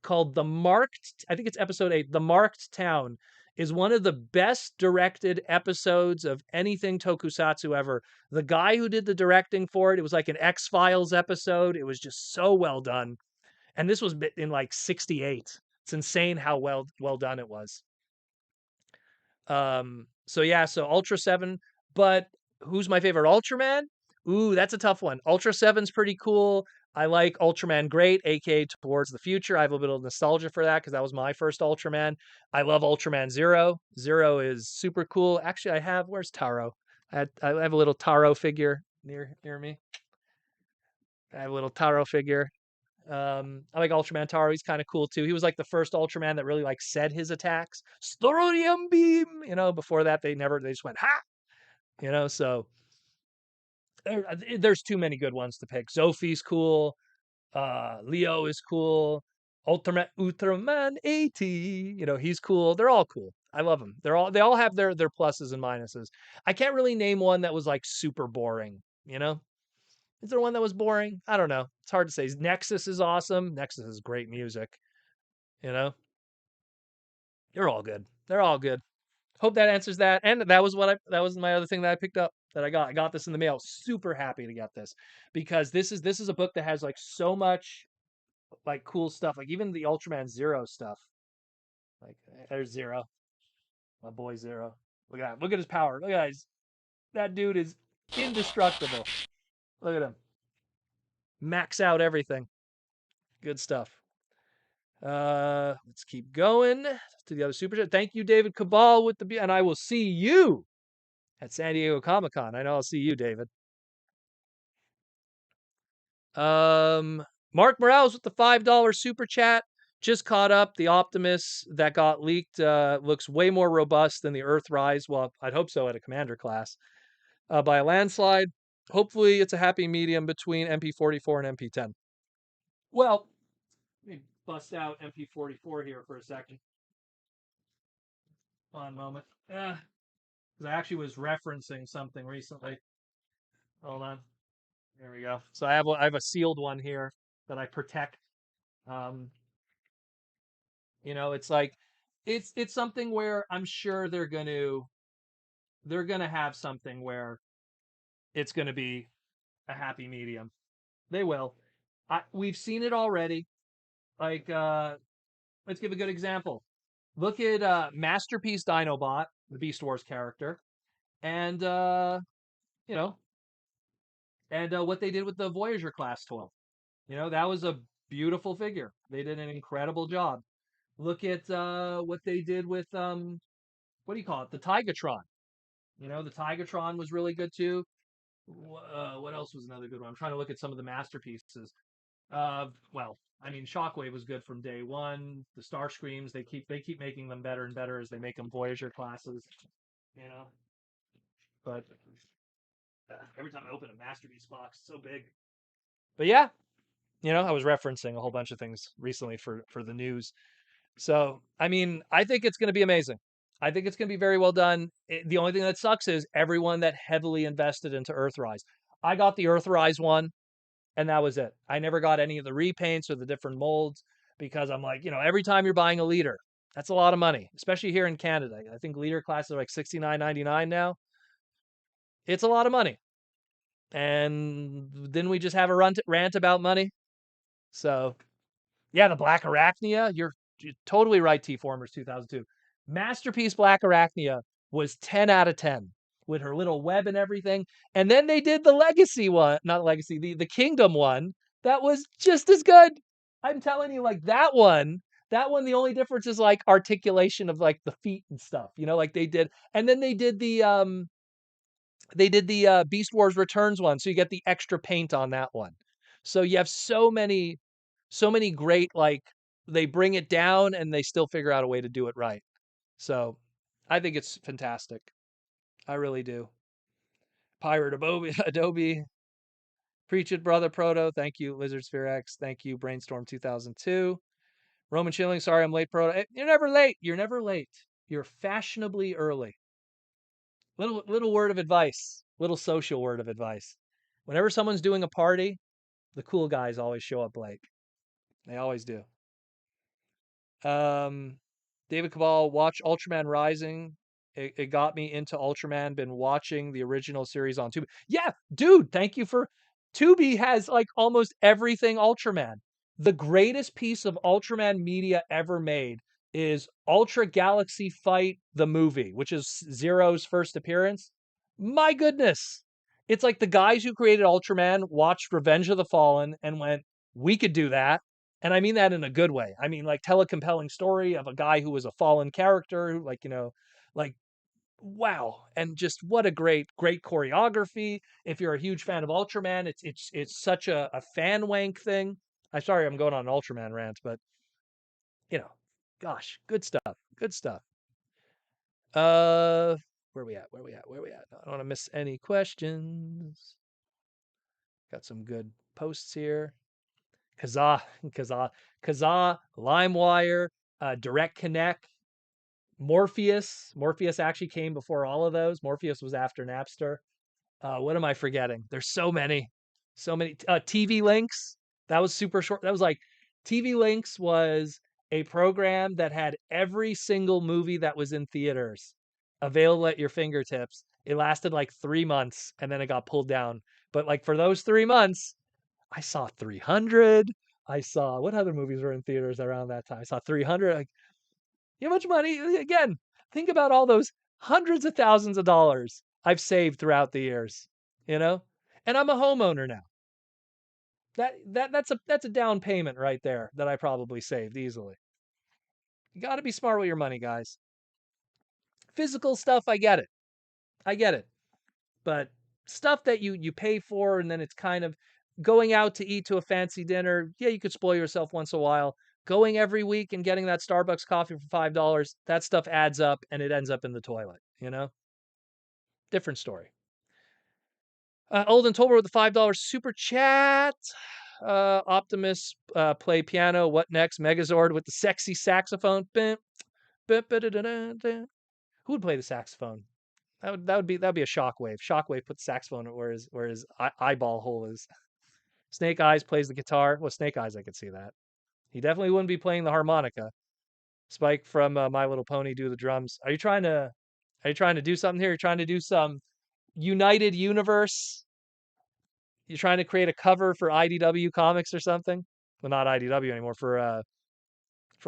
called The Marked, I think it's episode 8, The Marked Town, is one of the best directed episodes of anything tokusatsu ever. The guy who did the directing for it was like an X-Files episode. It was just so well done. And this was in like 68. It's insane how well done it was. So yeah, so Ultra 7, but who's my favorite Ultraman? Ooh, that's a tough one. Ultra 7's pretty cool. I like Ultraman Great, aka Towards the Future. I have a little bit of nostalgia for that because that was my first Ultraman. I love Ultraman Zero. Zero is super cool. Actually, where's Taro? I have a little Taro figure near me. I have a little Taro figure. I like Ultraman Taro. He's kind of cool too. He was like the first Ultraman that really like said his attacks. Strontium beam. Before that they just went ha. So there's too many good ones to pick. Zophie's cool. Leo is cool. Ultraman 80. You know, he's cool. They're all cool. I love them. They all have their pluses and minuses. I can't really name one that was like super boring, you know? Is there one that was boring? I don't know. It's hard to say. Nexus is awesome. Nexus is great music, you know? They're all good. They're all good. Hope that answers that. And that was my other thing that I picked up that I got. I got this in the mail. Super happy to get this because this is a book that has like so much like cool stuff. Like even the Ultraman Zero stuff. Like there's Zero, my boy Zero. Look at that. Look at his power. Look at that. That dude is indestructible. Look at him. Max out everything. Good stuff. Let's keep going to the other super chat. Thank you, David Cabal with the and I will see you at San Diego Comic-Con. I know I'll see you, David. Mark Morales with the $5 super chat. Just caught up. The Optimus that got leaked looks way more robust than the Earthrise. Well, I'd hope so at a commander class by a landslide. Hopefully, it's a happy medium between MP44 and MP10. Well, let me bust out MP44 here for a second. One moment. Because I actually was referencing something recently. Hold on. There we go. So I have a sealed one here that I protect. Um, you know, it's like it's something where I'm sure they're gonna have something where it's gonna be a happy medium. They will. We've seen it already. Like let's give a good example. Look at Masterpiece Dinobot, the Beast Wars character, and you know, and what they did with the Voyager class 12. You know, that was a beautiful figure. They did an incredible job. Look at what they did with what do you call it? The Tigatron. You know, the Tigatron was really good too. What else was another good one? I'm trying to look at some of the masterpieces. Well, I mean, Shockwave was good from day one. The Starscreams, they keep making them better and better as they make them Voyager classes. You know, but every time I open a masterpiece box, it's so big. But yeah, you know, I was referencing a whole bunch of things recently for the news. So, I mean, I think it's going to be amazing. I think it's going to be very well done. The only thing that sucks is everyone that heavily invested into Earthrise. I got the Earthrise one, and that was it. I never got any of the repaints or the different molds because I'm like, you know, every time you're buying a liter, that's a lot of money, especially here in Canada. I think liter classes are like $69.99 now. It's a lot of money. And didn't we just have a rant about money? So yeah, the Black Arachnia. You're totally right, T Formers 2002. Masterpiece Black Arachnia was 10 out of 10 with her little web and everything. And then they did the Legacy one, not Legacy, the Kingdom one that was just as good. I'm telling you, like that one, the only difference is like articulation of like the feet and stuff, you know, like they did. And then they did the Beast Wars Returns one, so you get the extra paint on that one. So you have so many great like they bring it down and they still figure out a way to do it right. So I think it's fantastic. I really do. Pirate Adobe, Adobe, Preach It, Brother Proto. Thank you, Lizard Sphere X. Thank you, Brainstorm 2002. Roman Schilling, sorry I'm late, Proto. You're never late. You're never late. You're fashionably early. Little word of advice. Little social word of advice. Whenever someone's doing a party, the cool guys always show up late. They always do. David Cabal, watch Ultraman Rising. It got me into Ultraman. Been watching the original series on Tubi. Yeah, dude, thank you for. Tubi has like almost everything Ultraman. The greatest piece of Ultraman media ever made is Ultra Galaxy Fight the movie, which is Zero's first appearance. My goodness. It's like the guys who created Ultraman watched Revenge of the Fallen and went, we could do that. And I mean that in a good way. I mean, like, tell a compelling story of a guy who was a fallen character, who, like, you know, like, wow. And just what a great choreography. If you're a huge fan of Ultraman, it's such a fan wank thing. I'm sorry I'm going on an Ultraman rant, but you know, gosh, good stuff. Good stuff. Where we at? Where we at? Where we at? I don't want to miss any questions. Got some good posts here. Kazaa, Kazaa, Kazaa, LimeWire, Direct Connect, Morpheus. Morpheus actually came before all of those. Morpheus was after Napster. What am I forgetting? There's so many, so many. TV Links. That was super short. That was like TV Links was a program that had every single movie that was in theaters available at your fingertips. It lasted like 3 months and then it got pulled down. But like for those 3 months, I saw 300. I saw what other movies were in theaters around that time? I saw 300. Like, you know how much money? Again, think about all those hundreds of thousands of dollars I've saved throughout the years, you know? And I'm a homeowner now. That's a down payment right there that I probably saved easily. You got to be smart with your money, guys. Physical stuff, I get it. I get it. But stuff that you pay for and then it's kind of going out to eat to a fancy dinner, yeah, you could spoil yourself once in a while. Going every week and getting that Starbucks coffee for $5, that stuff adds up and it ends up in the toilet, you know? Different story. Olden Tolbert with the $5 super chat. Optimus play piano. What next? Megazord with the sexy saxophone. Who would play the saxophone? That'd be a Shockwave. Shockwave put the saxophone where his eyeball hole is. Snake Eyes plays the guitar. Well, Snake Eyes, I could see that. He definitely wouldn't be playing the harmonica. Spike from My Little Pony do the drums. Are you trying to do something here? You're trying to do some United Universe? You're trying to create a cover for IDW Comics or something? Well, not IDW anymore, for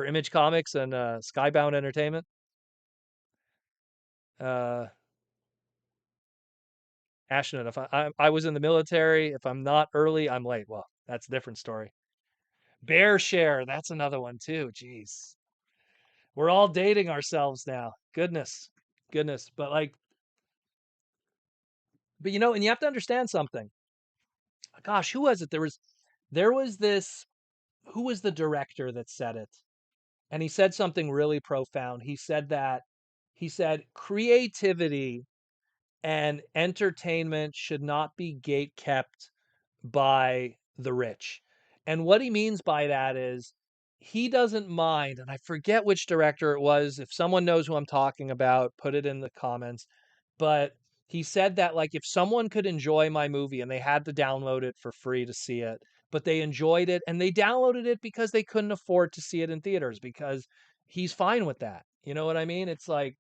Image Comics and Skybound Entertainment. Ashton, if I was in the military, if I'm not early, I'm late. Well, that's a different story. Bear Share, that's another one too. Jeez. We're all dating ourselves now. Goodness. Goodness. But and you have to understand something. Gosh, who was it? There was this, who was the director that said it? And he said something really profound. He said creativity and entertainment should not be gate kept by the rich. And what he means by that is he doesn't mind, and I forget which director it was. If someone knows who I'm talking about, put it in the comments. But he said that like if someone could enjoy my movie and they had to download it for free to see it, but they enjoyed it and they downloaded it because they couldn't afford to see it in theaters, because he's fine with that. You know what I mean? It's like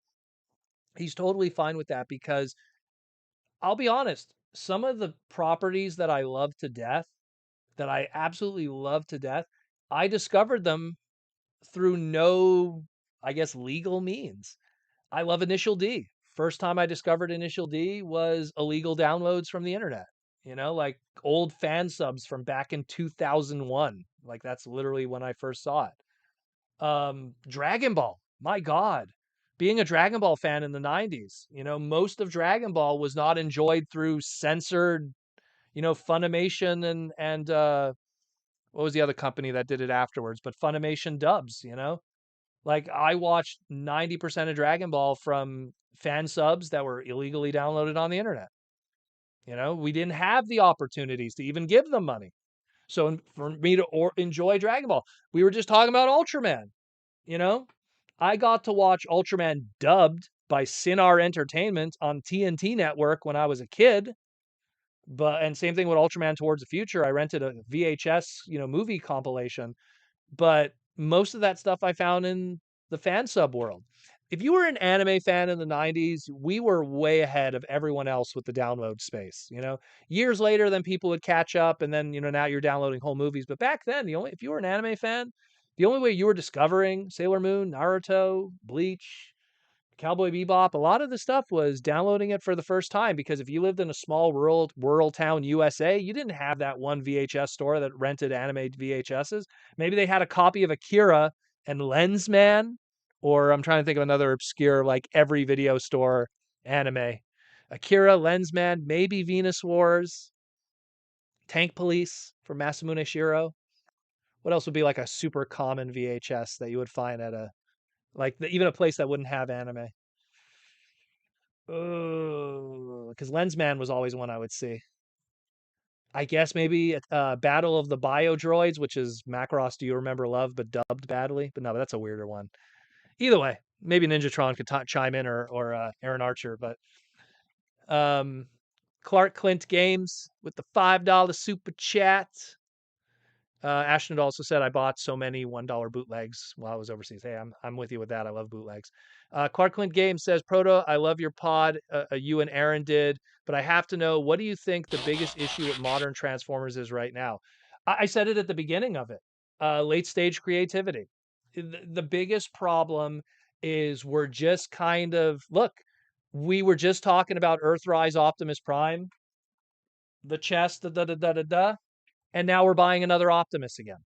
he's totally fine with that because I'll be honest, some of the properties that I love to death, that I absolutely love to death, I discovered them through no, I guess, legal means. I love Initial D. First time I discovered Initial D was illegal downloads from the internet. Like old fan subs from back in 2001. Like that's literally when I first saw it. Dragon Ball. My God. Being a Dragon Ball fan in the 90s, most of Dragon Ball was not enjoyed through censored, Funimation and what was the other company that did it afterwards? But Funimation dubs. Like I watched 90% of Dragon Ball from fan subs that were illegally downloaded on the internet. We didn't have the opportunities to even give them money. So for me to enjoy Dragon Ball, we were just talking about Ultraman. You know, I got to watch Ultraman dubbed by Sinar Entertainment on TNT Network when I was a kid. And same thing with Ultraman Towards the Future. I rented a VHS, movie compilation, but most of that stuff I found in the fan sub world. If you were an anime fan in the 90s, we were way ahead of everyone else with the download space. Years later, then people would catch up, and then now you're downloading whole movies. But back then, if you were an anime fan, the only way you were discovering Sailor Moon, Naruto, Bleach, Cowboy Bebop, a lot of the stuff was downloading it for the first time, because if you lived in a small rural town USA, you didn't have that one VHS store that rented anime VHSs. Maybe they had a copy of Akira and Lensman, or I'm trying to think of another obscure, like every video store anime. Akira, Lensman, maybe Venus Wars, Tank Police from Masamune Shiro. What else would be like a super common VHS that you would find at even a place that wouldn't have anime? Oh, because Lensman was always one I would see. I guess maybe Battle of the Biodroids, which is Macross Do You Remember Love, but dubbed badly. But no, that's a weirder one. Either way, maybe Ninjatron could chime in or Aaron Archer. But um, Clark Clint Games with the $5 super chat. Ashton also said I bought so many $1 bootlegs while I was overseas. Hey, I'm with you with that. I love bootlegs. Clark Clint Games says, Proto, I love your pod. You and Aaron did, but I have to know, what do you think the biggest issue with modern Transformers is right now? I said it at the beginning of it. Late stage creativity. The biggest problem is we're just kind of look. We were just talking about Earthrise Optimus Prime, the chest, da da da da da, and now we're buying another Optimus again.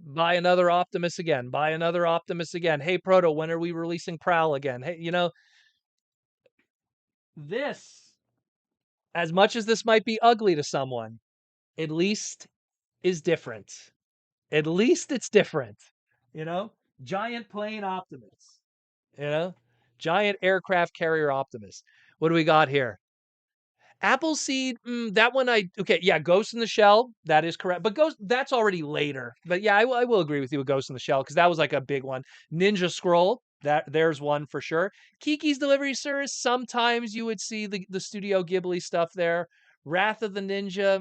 Buy another Optimus again. Buy another Optimus again. Hey, Proto, when are we releasing Prowl again? Hey, this, as much as this might be ugly to someone, at least is different. At least it's different. You know, giant plane Optimus. You know, giant aircraft carrier Optimus. What do we got here? Appleseed, that one okay, yeah, Ghost in the Shell, that is correct. But Ghost, that's already later. But yeah, I will agree with you with Ghost in the Shell because that was like a big one. Ninja Scroll, there's one for sure. Kiki's Delivery Service, sometimes you would see the Studio Ghibli stuff there. Wrath of the Ninja,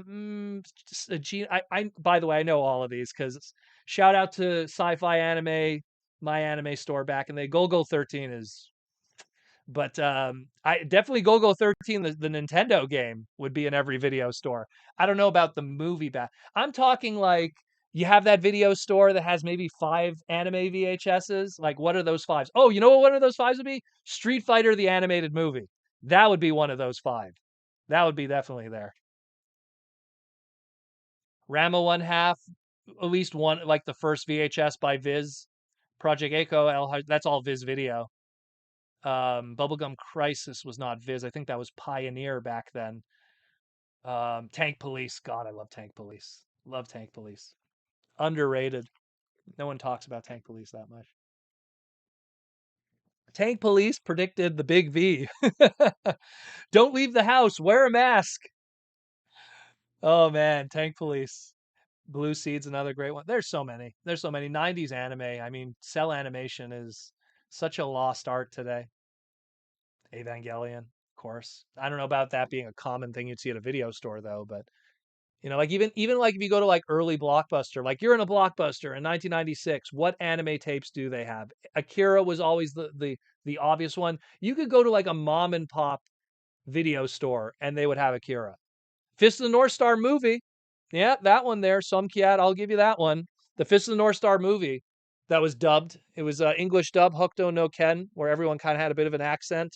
by the way, I know all of these because shout out to Sci-Fi Anime, my anime store back in the Golgo 13 is, but I definitely Go 13, the Nintendo game, would be in every video store. I don't know about the movie back. I'm talking like you have that video store that has maybe 5 anime VHSs. Like, what are those 5s? Oh, you know what one of those 5s would be? Street Fighter, the animated movie. That would be one of those 5. That would be definitely there. Rama 1/2, at least one, like the first VHS by Viz. Project Echo, that's all Viz Video. Bubblegum Crisis was not Viz. I think that was Pioneer back then. Tank Police. God, I love Tank Police. Love Tank Police. Underrated. No one talks about Tank Police that much. Tank Police predicted the big V. Don't leave the house. Wear a mask. Oh man, Tank Police. Blue Seed's another great one. There's so many. There's so many 90s anime. I mean, cell animation is such a lost art today. Evangelion, of course. I don't know about that being a common thing you'd see at a video store though, but like even like if you go to like early Blockbuster, like you're in a Blockbuster in 1996, what anime tapes do they have? Akira was always the obvious one. You could go to like a mom and pop video store and they would have Akira. Fist of the North Star movie. Yeah, that one there. Somkiat, I'll give you that one. The Fist of the North Star movie that was dubbed. It was English dub, Hokuto no Ken, where everyone kind of had a bit of an accent.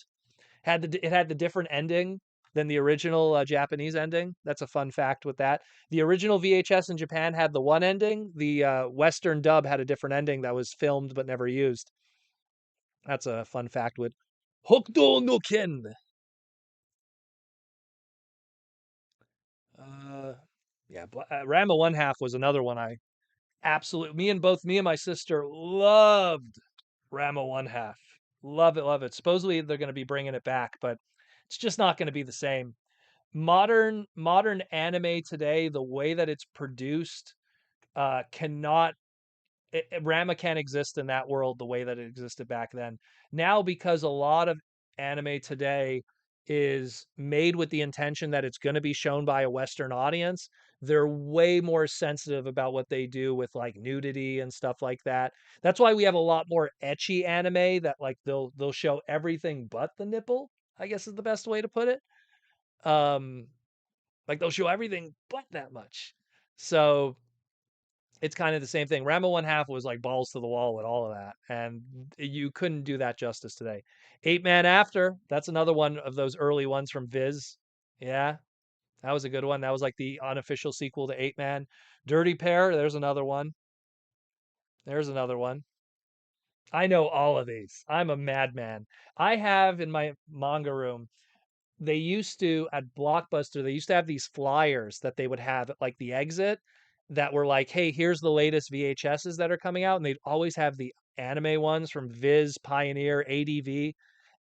It had the different ending than the original Japanese ending. That's a fun fact with that. The original VHS in Japan had the one ending. The Western dub had a different ending that was filmed but never used. That's a fun fact with Hokuto no Ken. Uh, yeah, Rama 1/2 was another one I absolutely. Me and my sister loved Rama 1/2. Love it, love it. Supposedly they're going to be bringing it back, but it's just not going to be the same. Modern anime today, the way that it's produced, cannot Rama can't exist in that world the way that it existed back then. Now, because a lot of anime today is made with the intention that it's going to be shown by a Western audience, they're way more sensitive about what they do with like nudity and stuff like that. That's why we have a lot more ecchi anime that like they'll show everything but the nipple, I guess is the best way to put it. Um, like they'll show everything but that much. So it's kind of the same thing. Rambo 1/2 was like balls to the wall with all of that, and you couldn't do that justice today. 8 Man After, that's another one of those early ones from Viz. Yeah, that was a good one. That was like the unofficial sequel to 8 Man. Dirty Pair, there's another one. There's another one. I know all of these. I'm a madman. I have in my manga room, they used to at Blockbuster, they used to have these flyers that they would have at like the exit that were like, hey, here's the latest VHSs that are coming out. And they'd always have the anime ones from Viz, Pioneer, ADV.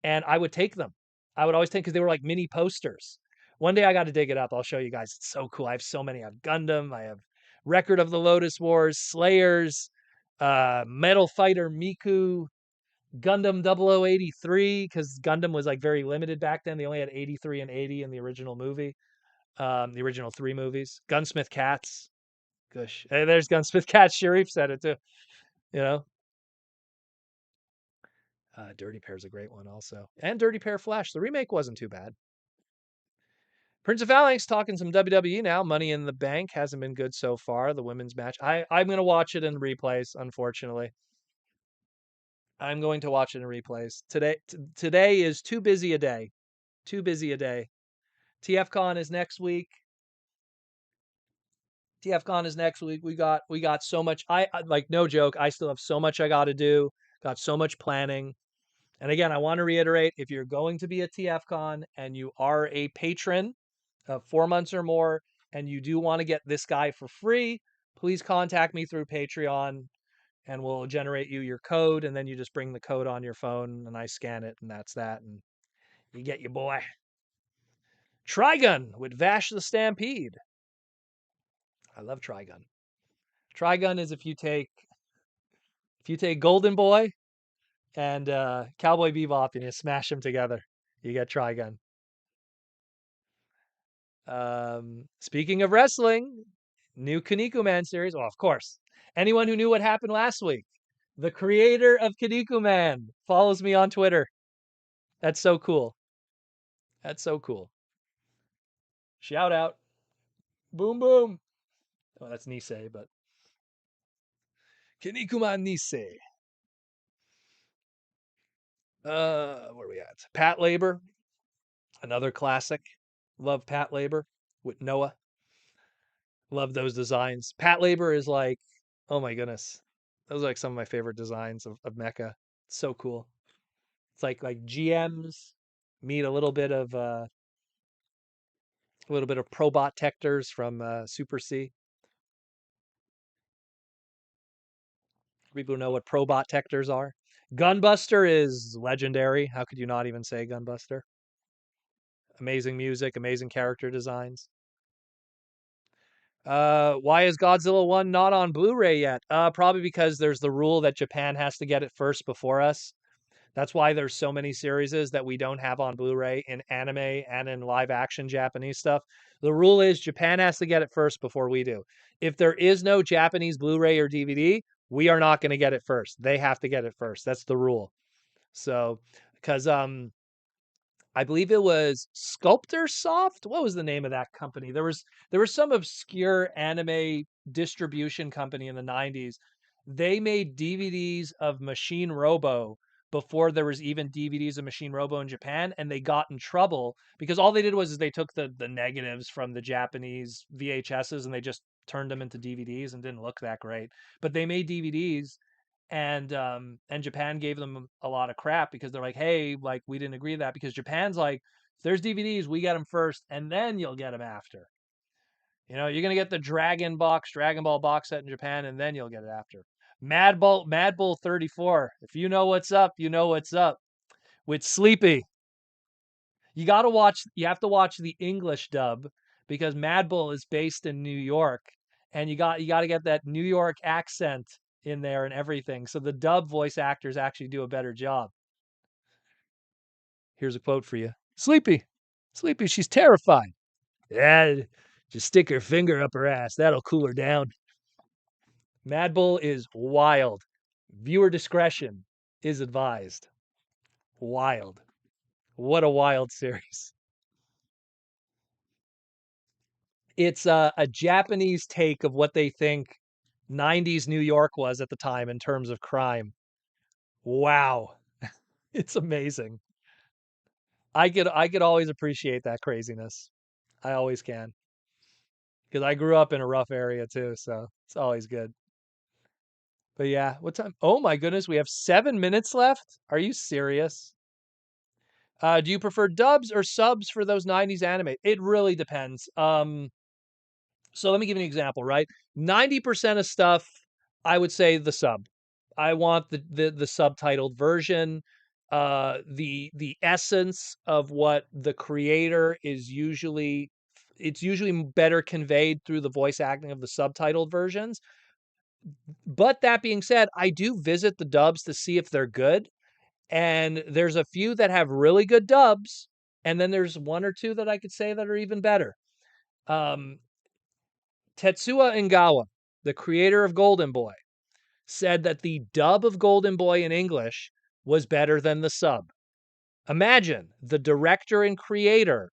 And I would take them. I would always take because they were like mini posters. One day I got to dig it up. I'll show you guys. It's so cool. I have so many. I have Gundam. I have Record of the Lotus Wars, Slayers, Metal Fighter Miku, Gundam 0083, because Gundam was like very limited back then. They only had 83 and 80 in the original movie, the original 3 movies. Gunsmith Cats. Gosh, hey, there's Gunsmith Cats. Sharif said it too. You know, Dirty Pair's a great one also, and Dirty Pair Flash. The remake wasn't too bad. Prince of Phalanx talking some WWE now. Money in the Bank hasn't been good so far. The women's match. I'm gonna watch it in replays. Unfortunately, I'm going to watch it in replays today. Today is too busy a day. Too busy a day. TFcon is next week. TFcon is next week. We got so much. I like, no joke. I still have so much I got to do. Got so much planning. And again, I want to reiterate: if you're going to be at TFcon and you are a patron of 4 months or more, and you do want to get this guy for free, please contact me through Patreon, and we'll generate you your code, and then you just bring the code on your phone, and I scan it, and that's that, and you get your boy. Trigun with Vash the Stampede. I love Trigun. Trigun is if you take Golden Boy and Cowboy Bebop and you smash them together, you get Trigun. Speaking of wrestling, new Kinnikuman series. Well, of course, anyone who knew what happened last week, the creator of Kinnikuman follows me on Twitter. That's so cool. That's so cool. Shout out. Boom, boom. Oh, that's Nisei, but Kinnikuman Nisei. Where are we at? Pat Labor, another classic. Love Pat Labor with Noah. Love those designs. Pat Labor is like, oh my goodness. Those are like some of my favorite designs of mecha. It's so cool. It's like GMs meet a little bit of Probot Tectors from Super C. People know what Probot Tectors are. Gunbuster is legendary. How could you not even say Gunbuster? Amazing music, amazing character designs. Why is Godzilla 1 not on Blu-ray yet? Probably because there's the rule that Japan has to get it first before us. That's why there's so many series that we don't have on Blu-ray in anime and in live action Japanese stuff. The rule is Japan has to get it first before we do. If there is no Japanese Blu-ray or DVD, we are not going to get it first. They have to get it first. That's the rule. So, because I believe it was Sculptor Soft. What was the name of that company? There was some obscure anime distribution company in the 90s. They made DVDs of Machine Robo before there was even DVDs of Machine Robo in Japan, and they got in trouble because all they did was they took the negatives from the Japanese VHSs and they just turned them into DVDs and didn't look that great. But they made DVDs, and Japan gave them a lot of crap because they're like, hey, like, we didn't agree to that, because Japan's like, if there's DVDs, we get them first and then you'll get them after. You know, you're gonna get the Dragon Ball box set in Japan, and then you'll get it after. Mad Bull 34. If you know what's up, you know what's up. With Sleepy. You have to watch the English dub because Mad Bull is based in New York, and you got to get that New York accent in there and everything. So the dub voice actors actually do a better job. Here's a quote for you. Sleepy, she's terrified. Yeah, just stick her finger up her ass. That'll cool her down. Mad Bull is wild. Viewer discretion is advised. Wild. What a wild series. It's a Japanese take of what they think 90s New York was at the time in terms of crime. Wow. It's amazing. I could always appreciate that craziness. I always can. Because I grew up in a rough area too, so it's always good. But yeah, what time? Oh my goodness, we have 7 minutes left. Are you serious? Do you prefer dubs or subs for those 90s anime? It really depends. So let me give you an example, right? 90% of stuff, I would say the sub. I want the subtitled version. the essence of what the creator is usually, it's usually better conveyed through the voice acting of the subtitled versions. But that being said, I do visit the dubs to see if they're good, and there's a few that have really good dubs, and then there's one or two that I could say that are even better. Um, Tetsuya Ingawa, the creator of Golden Boy, said that the dub of Golden Boy in English was better than the sub. Imagine the director and creator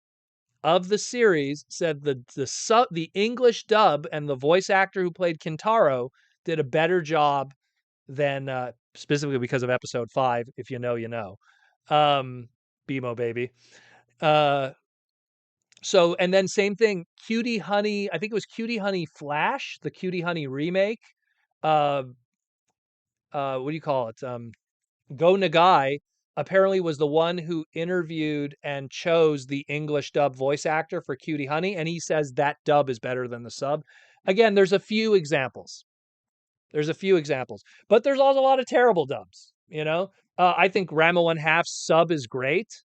of the series said the English dub and the voice actor who played Kintaro did a better job than specifically because of episode 5. If you know, you know. BMO baby. So and then same thing, Cutie Honey. I think it was Cutie Honey Flash, the Cutie Honey remake. Uh, what do you call it? Go Nagai apparently was the one who interviewed and chose the English dub voice actor for Cutie Honey, and he says that dub is better than the sub. Again, there's a few examples. There's a few examples, but there's also a lot of terrible dubs. You know, I think Rama One Half sub is great.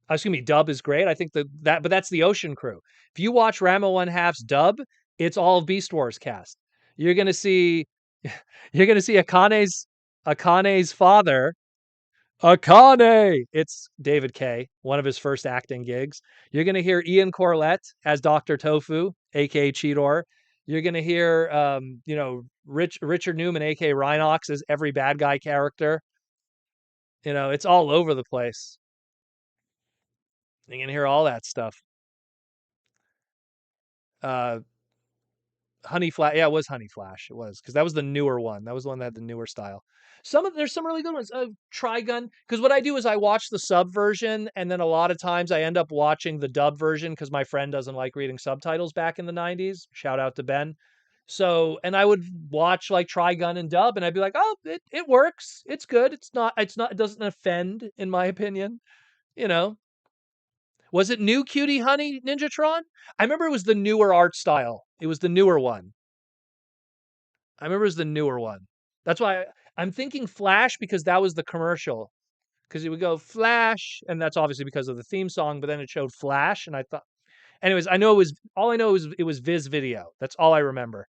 Excuse me, dub is great. I think but that's the Ocean Crew. If you watch Rama One Half's dub, it's all of Beast Wars cast. You're gonna see, you're gonna see Akane's father. Akane! It's David Kaye, one of his first acting gigs. You're going to hear Ian Corlett as Dr. Tofu, aka Cheetor. You're going to hear, Richard Newman, aka Rhinox, as every bad guy character. You know, it's all over the place. You're going to hear all that stuff. Uh, Honey Flash, yeah, it was Honey Flash. It was because that was the newer one. That was the one that had the newer style. There's some really good ones. Trigun, because what I do is I watch the sub version, and then a lot of times I end up watching the dub version because my friend doesn't like reading subtitles back in the '90s. Shout out to Ben. So, and I would watch like Trigun and dub, and I'd be like, oh, it works. It's good. It doesn't offend, in my opinion. You know, was it new Cutie Honey Ninjatron? I remember it was the newer art style. It was the newer one. I remember it was the newer one. That's why I'm thinking Flash because that was the commercial. Because it would go Flash, and that's obviously because of the theme song, but then it showed Flash, and I thought, anyways, all I know is it was Viz Video. That's all I remember.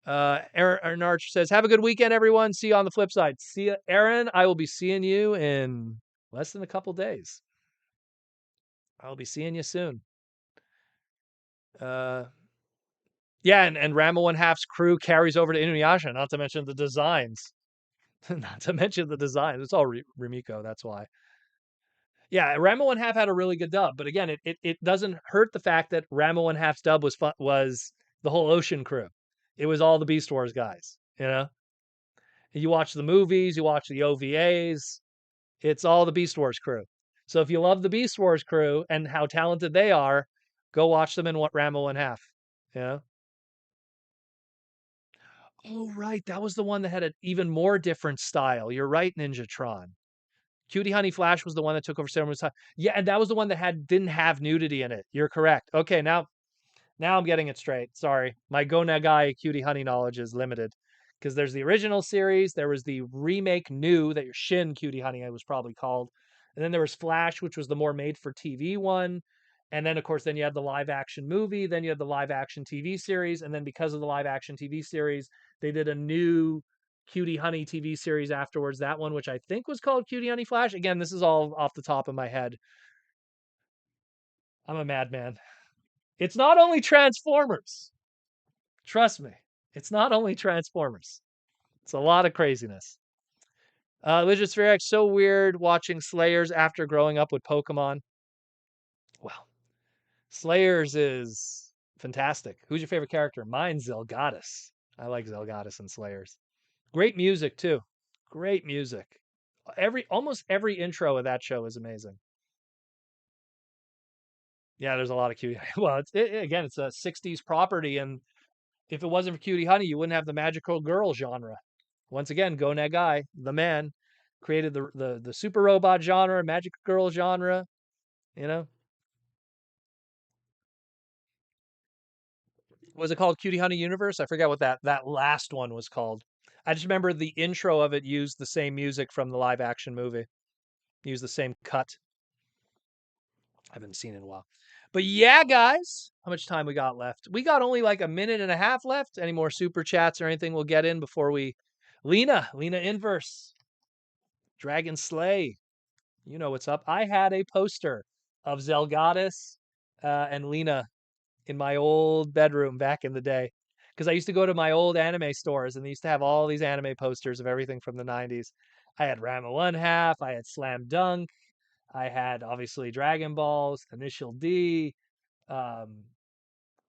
Aaron Archer says, have a good weekend, everyone. See you on the flip side. See you, Aaron. I will be seeing you in less than a couple days. I'll be seeing you soon. Yeah, and Rama One Half's crew carries over to Inuyasha, not to mention the designs. Not to mention the designs. It's all Remiko, that's why. Yeah, Rama One Half had a really good dub, but again, it doesn't hurt the fact that Rama One Half's dub was the whole Ocean Crew. It was all the Beast Wars guys, you know? You watch the movies, you watch the OVAs, it's all the Beast Wars crew. So if you love the Beast Wars crew and how talented they are, go watch them in what Rama One Half. Yeah. Oh, right. That was the one that had an even more different style. You're right, Ninjatron. Cutie Honey Flash was the one that took over Sailor Moon's time. Yeah, and that was the one that didn't have nudity in it. You're correct. Okay, now I'm getting it straight. Sorry. My Go Nagai Cutie Honey knowledge is limited. Because there's the original series, there was the remake new that your Shin Cutie Honey it was probably called. And then there was Flash, which was the more made for TV one. And then of course then you had the live action movie, then you had the live action TV series, and then because of the live action TV series, they did a new Cutie Honey TV series afterwards. That one, which I think was called Cutie Honey Flash. Again, this is all off the top of my head. I'm a madman. It's not only Transformers. Trust me. It's not only Transformers. It's a lot of craziness. Legit Spherex, so weird watching Slayers after growing up with Pokemon. Well, Slayers is fantastic. Who's your favorite character? Mine's Zelgadis. I like Zelgadis and Slayers. Great music too. Great music. Almost every intro of that show is amazing. Yeah, there's a lot of cute. Well, again, it's a '60s property, and if it wasn't for Cutie Honey, you wouldn't have the magical girl genre. Once again, Go Nagai, the man, created the super robot genre, magic girl genre. You know, was it called Cutie Honey Universe? I forget what that last one was called. I just remember the intro of it used the same music from the live action movie. Used the same cut. I haven't seen it in a while. But yeah, guys, how much time we got left? We got only like a minute and a half left. Any more super chats or anything we'll get in before we Lena Inverse. Dragon Slay. You know what's up. I had a poster of Zelgadis and Lena in my old bedroom back in the day. Because I used to go to my old anime stores and they used to have all these anime posters of everything from the 90s. I had Rama 1 half, I had Slam Dunk, I had obviously Dragon Balls, Initial D. Um,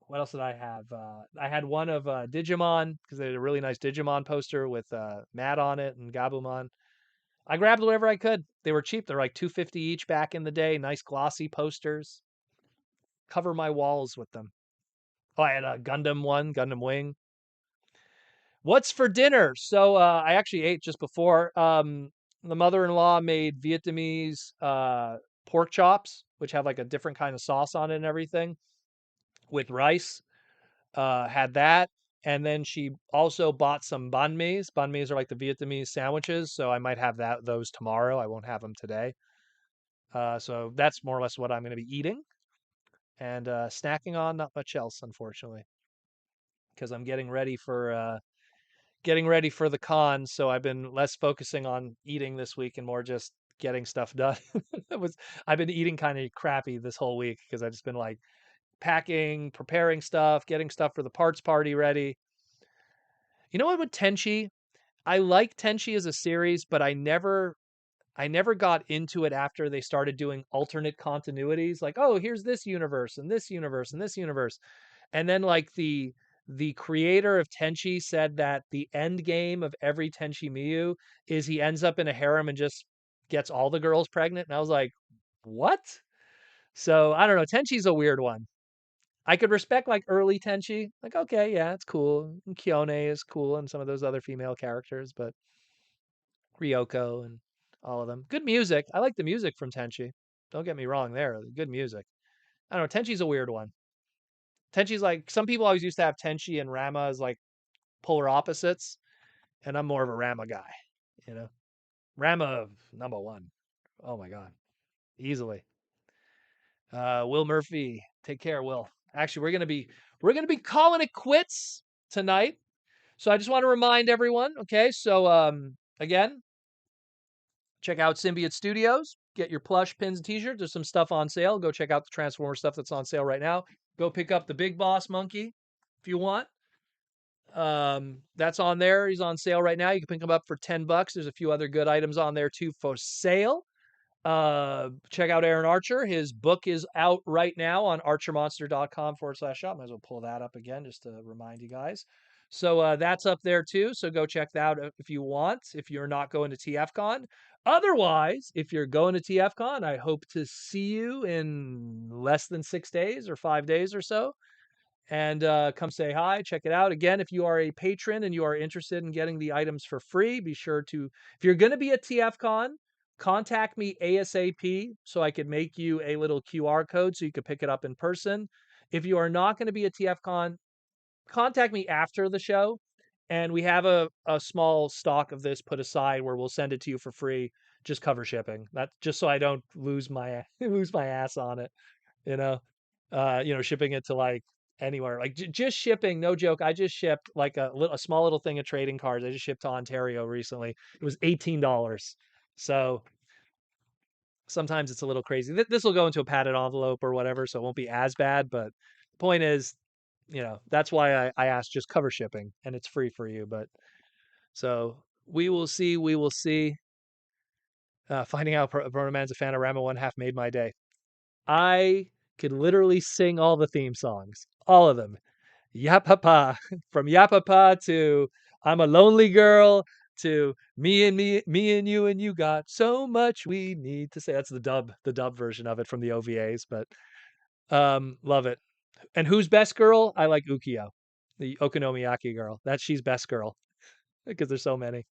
what else did I have? I had one of Digimon because they had a really nice Digimon poster with Matt on it and Gabumon. I grabbed whatever I could. They were cheap. They're like $2.50 each back in the day. Nice glossy posters. Cover my walls with them. Oh, I had a Gundam one, Gundam Wing. What's for dinner? So I actually ate just before. The mother-in-law made Vietnamese pork chops, which have like a different kind of sauce on it and everything, with rice. Had that, and then she also bought some banh mi's. Banh mi's are like the Vietnamese sandwiches, so I might have those tomorrow. I won't have them today. So that's more or less what I'm going to be eating and snacking on. Not much else, unfortunately, because I'm getting ready for the con, so I've been less focusing on eating this week and more just getting stuff done. I've been eating kind of crappy this whole week because I've just been like packing, preparing stuff, getting stuff for the parts party ready. You know what with Tenchi? I like Tenchi as a series, but I never got into it after they started doing alternate continuities. Like, oh, here's this universe and this universe and this universe. And then like the creator of Tenchi said that the end game of every Tenchi Miyu is he ends up in a harem and just gets all the girls pregnant. And I was like, what? So I don't know. Tenchi's a weird one. I could respect like early Tenchi. Like, okay, yeah, it's cool. And Kyone is cool and some of those other female characters, but Ryoko and all of them. Good music. I like the music from Tenchi. Don't get me wrong there. Good music. I don't know. Tenchi's a weird one. Tenchi's like some people always used to have Tenchi and Rama as like polar opposites, and I'm more of a Rama guy. You know, Rama number one. Oh my god, easily. Will Murphy, take care, Will. Actually, we're gonna be calling it quits tonight. So I just want to remind everyone. Okay, so again, check out Symbiote Studios. Get your plush pins and t-shirts. There's some stuff on sale. Go check out the Transformer stuff that's on sale right now. Go pick up the Big Boss Monkey if you want. That's on there. He's on sale right now. You can pick him up for $10. There's a few other good items on there too for sale. Check out Aaron Archer. His book is out right now on archermonster.com/shop. Might as well pull that up again just to remind you guys. So that's up there too. So go check that out if you want, if you're not going to TFcon. Otherwise, if you're going to TFcon, I hope to see you in less than 6 days or 5 days or so. And come say hi, check it out. Again, if you are a patron and you are interested in getting the items for free, be sure to, if you're going to be at TFCon, contact me ASAP so I could make you a little QR code so you could pick it up in person. If you are not going to be at TFCon, contact me after the show. And we have a small stock of this put aside where we'll send it to you for free. Just cover shipping. That's just so I don't lose my lose my ass on it, you know. Shipping it to like anywhere, like just shipping, no joke. I just shipped like a small little thing of trading cards. I just shipped to Ontario recently. It was $18. So sometimes it's a little crazy. This will go into a padded envelope or whatever, so it won't be as bad. But the point is, that's why I asked just cover shipping, and it's free for you. But so we will see. We will see. Finding out Bruno Man's a fan of Rama 1/2 made my day. I could literally sing all the theme songs, all of them. Yapapa, from Yapapa to I'm a Lonely Girl to me and you got so much we need to say. That's the dub version of it from the OVAs, but love it. And who's best girl? I like Ukiyo, the Okonomiyaki girl. She's best girl because there's so many.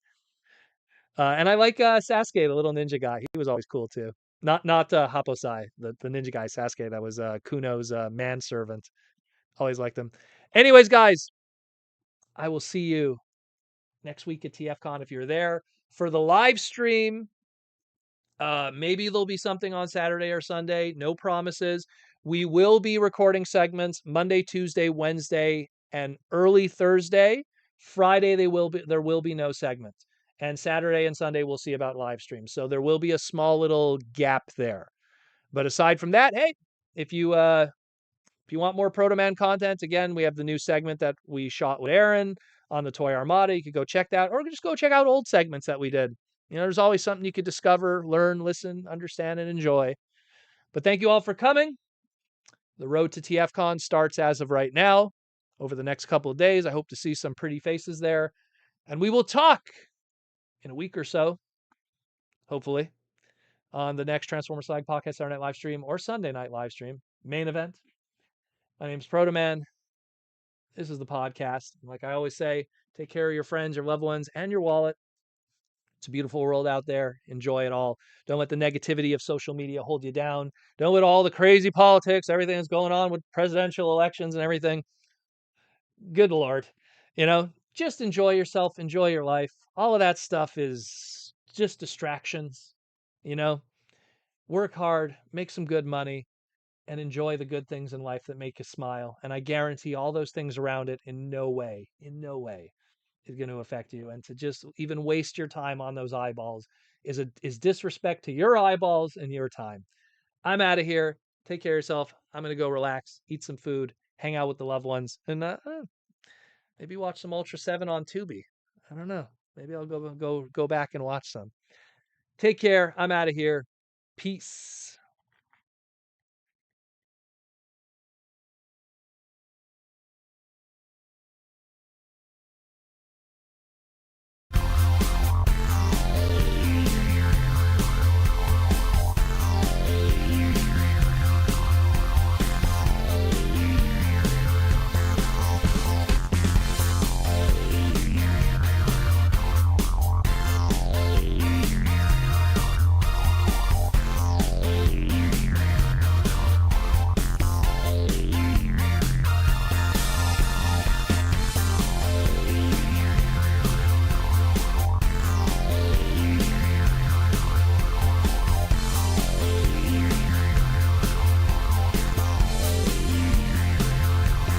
And I like Sasuke, the little ninja guy. He was always cool too. Not Haposai, the ninja guy Sasuke. That was Kuno's manservant. Always liked him. Anyways, guys, I will see you next week at TFcon if you're there. For the live stream, maybe there'll be something on Saturday or Sunday. No promises. We will be recording segments Monday, Tuesday, Wednesday, and early Thursday. Friday there will be no segments. And Saturday and Sunday we'll see about live streams. So there will be a small little gap there. But aside from that, hey, if you want more Proto Man content, again, we have the new segment that we shot with Aaron on the Toy Armada. You could go check that, or just go check out old segments that we did. There's always something you could discover, learn, listen, understand, and enjoy. But thank you all for coming. The road to TFCon starts as of right now. Over the next couple of days, I hope to see some pretty faces there. And we will talk in a week or so, hopefully, on the next Transformer Slag Podcast Saturday night live stream or Sunday night live stream. Main event. My name's Proto Man. This is the podcast. Like I always say, take care of your friends, your loved ones, and your wallet. It's a beautiful world out there. Enjoy it all. Don't let the negativity of social media hold you down. Don't let all the crazy politics, everything that's going on with presidential elections and everything. Good Lord. Just enjoy yourself, enjoy your life. All of that stuff is just distractions. Work hard, make some good money, and enjoy the good things in life that make you smile. And I guarantee all those things around it in no way is going to affect you. And to just even waste your time on those eyeballs is disrespect to your eyeballs and your time. I'm out of here. Take care of yourself. I'm going to go relax, eat some food, hang out with the loved ones, and maybe watch some Ultra 7 on Tubi. I don't know. Maybe I'll go back and watch some. Take care. I'm out of here. Peace.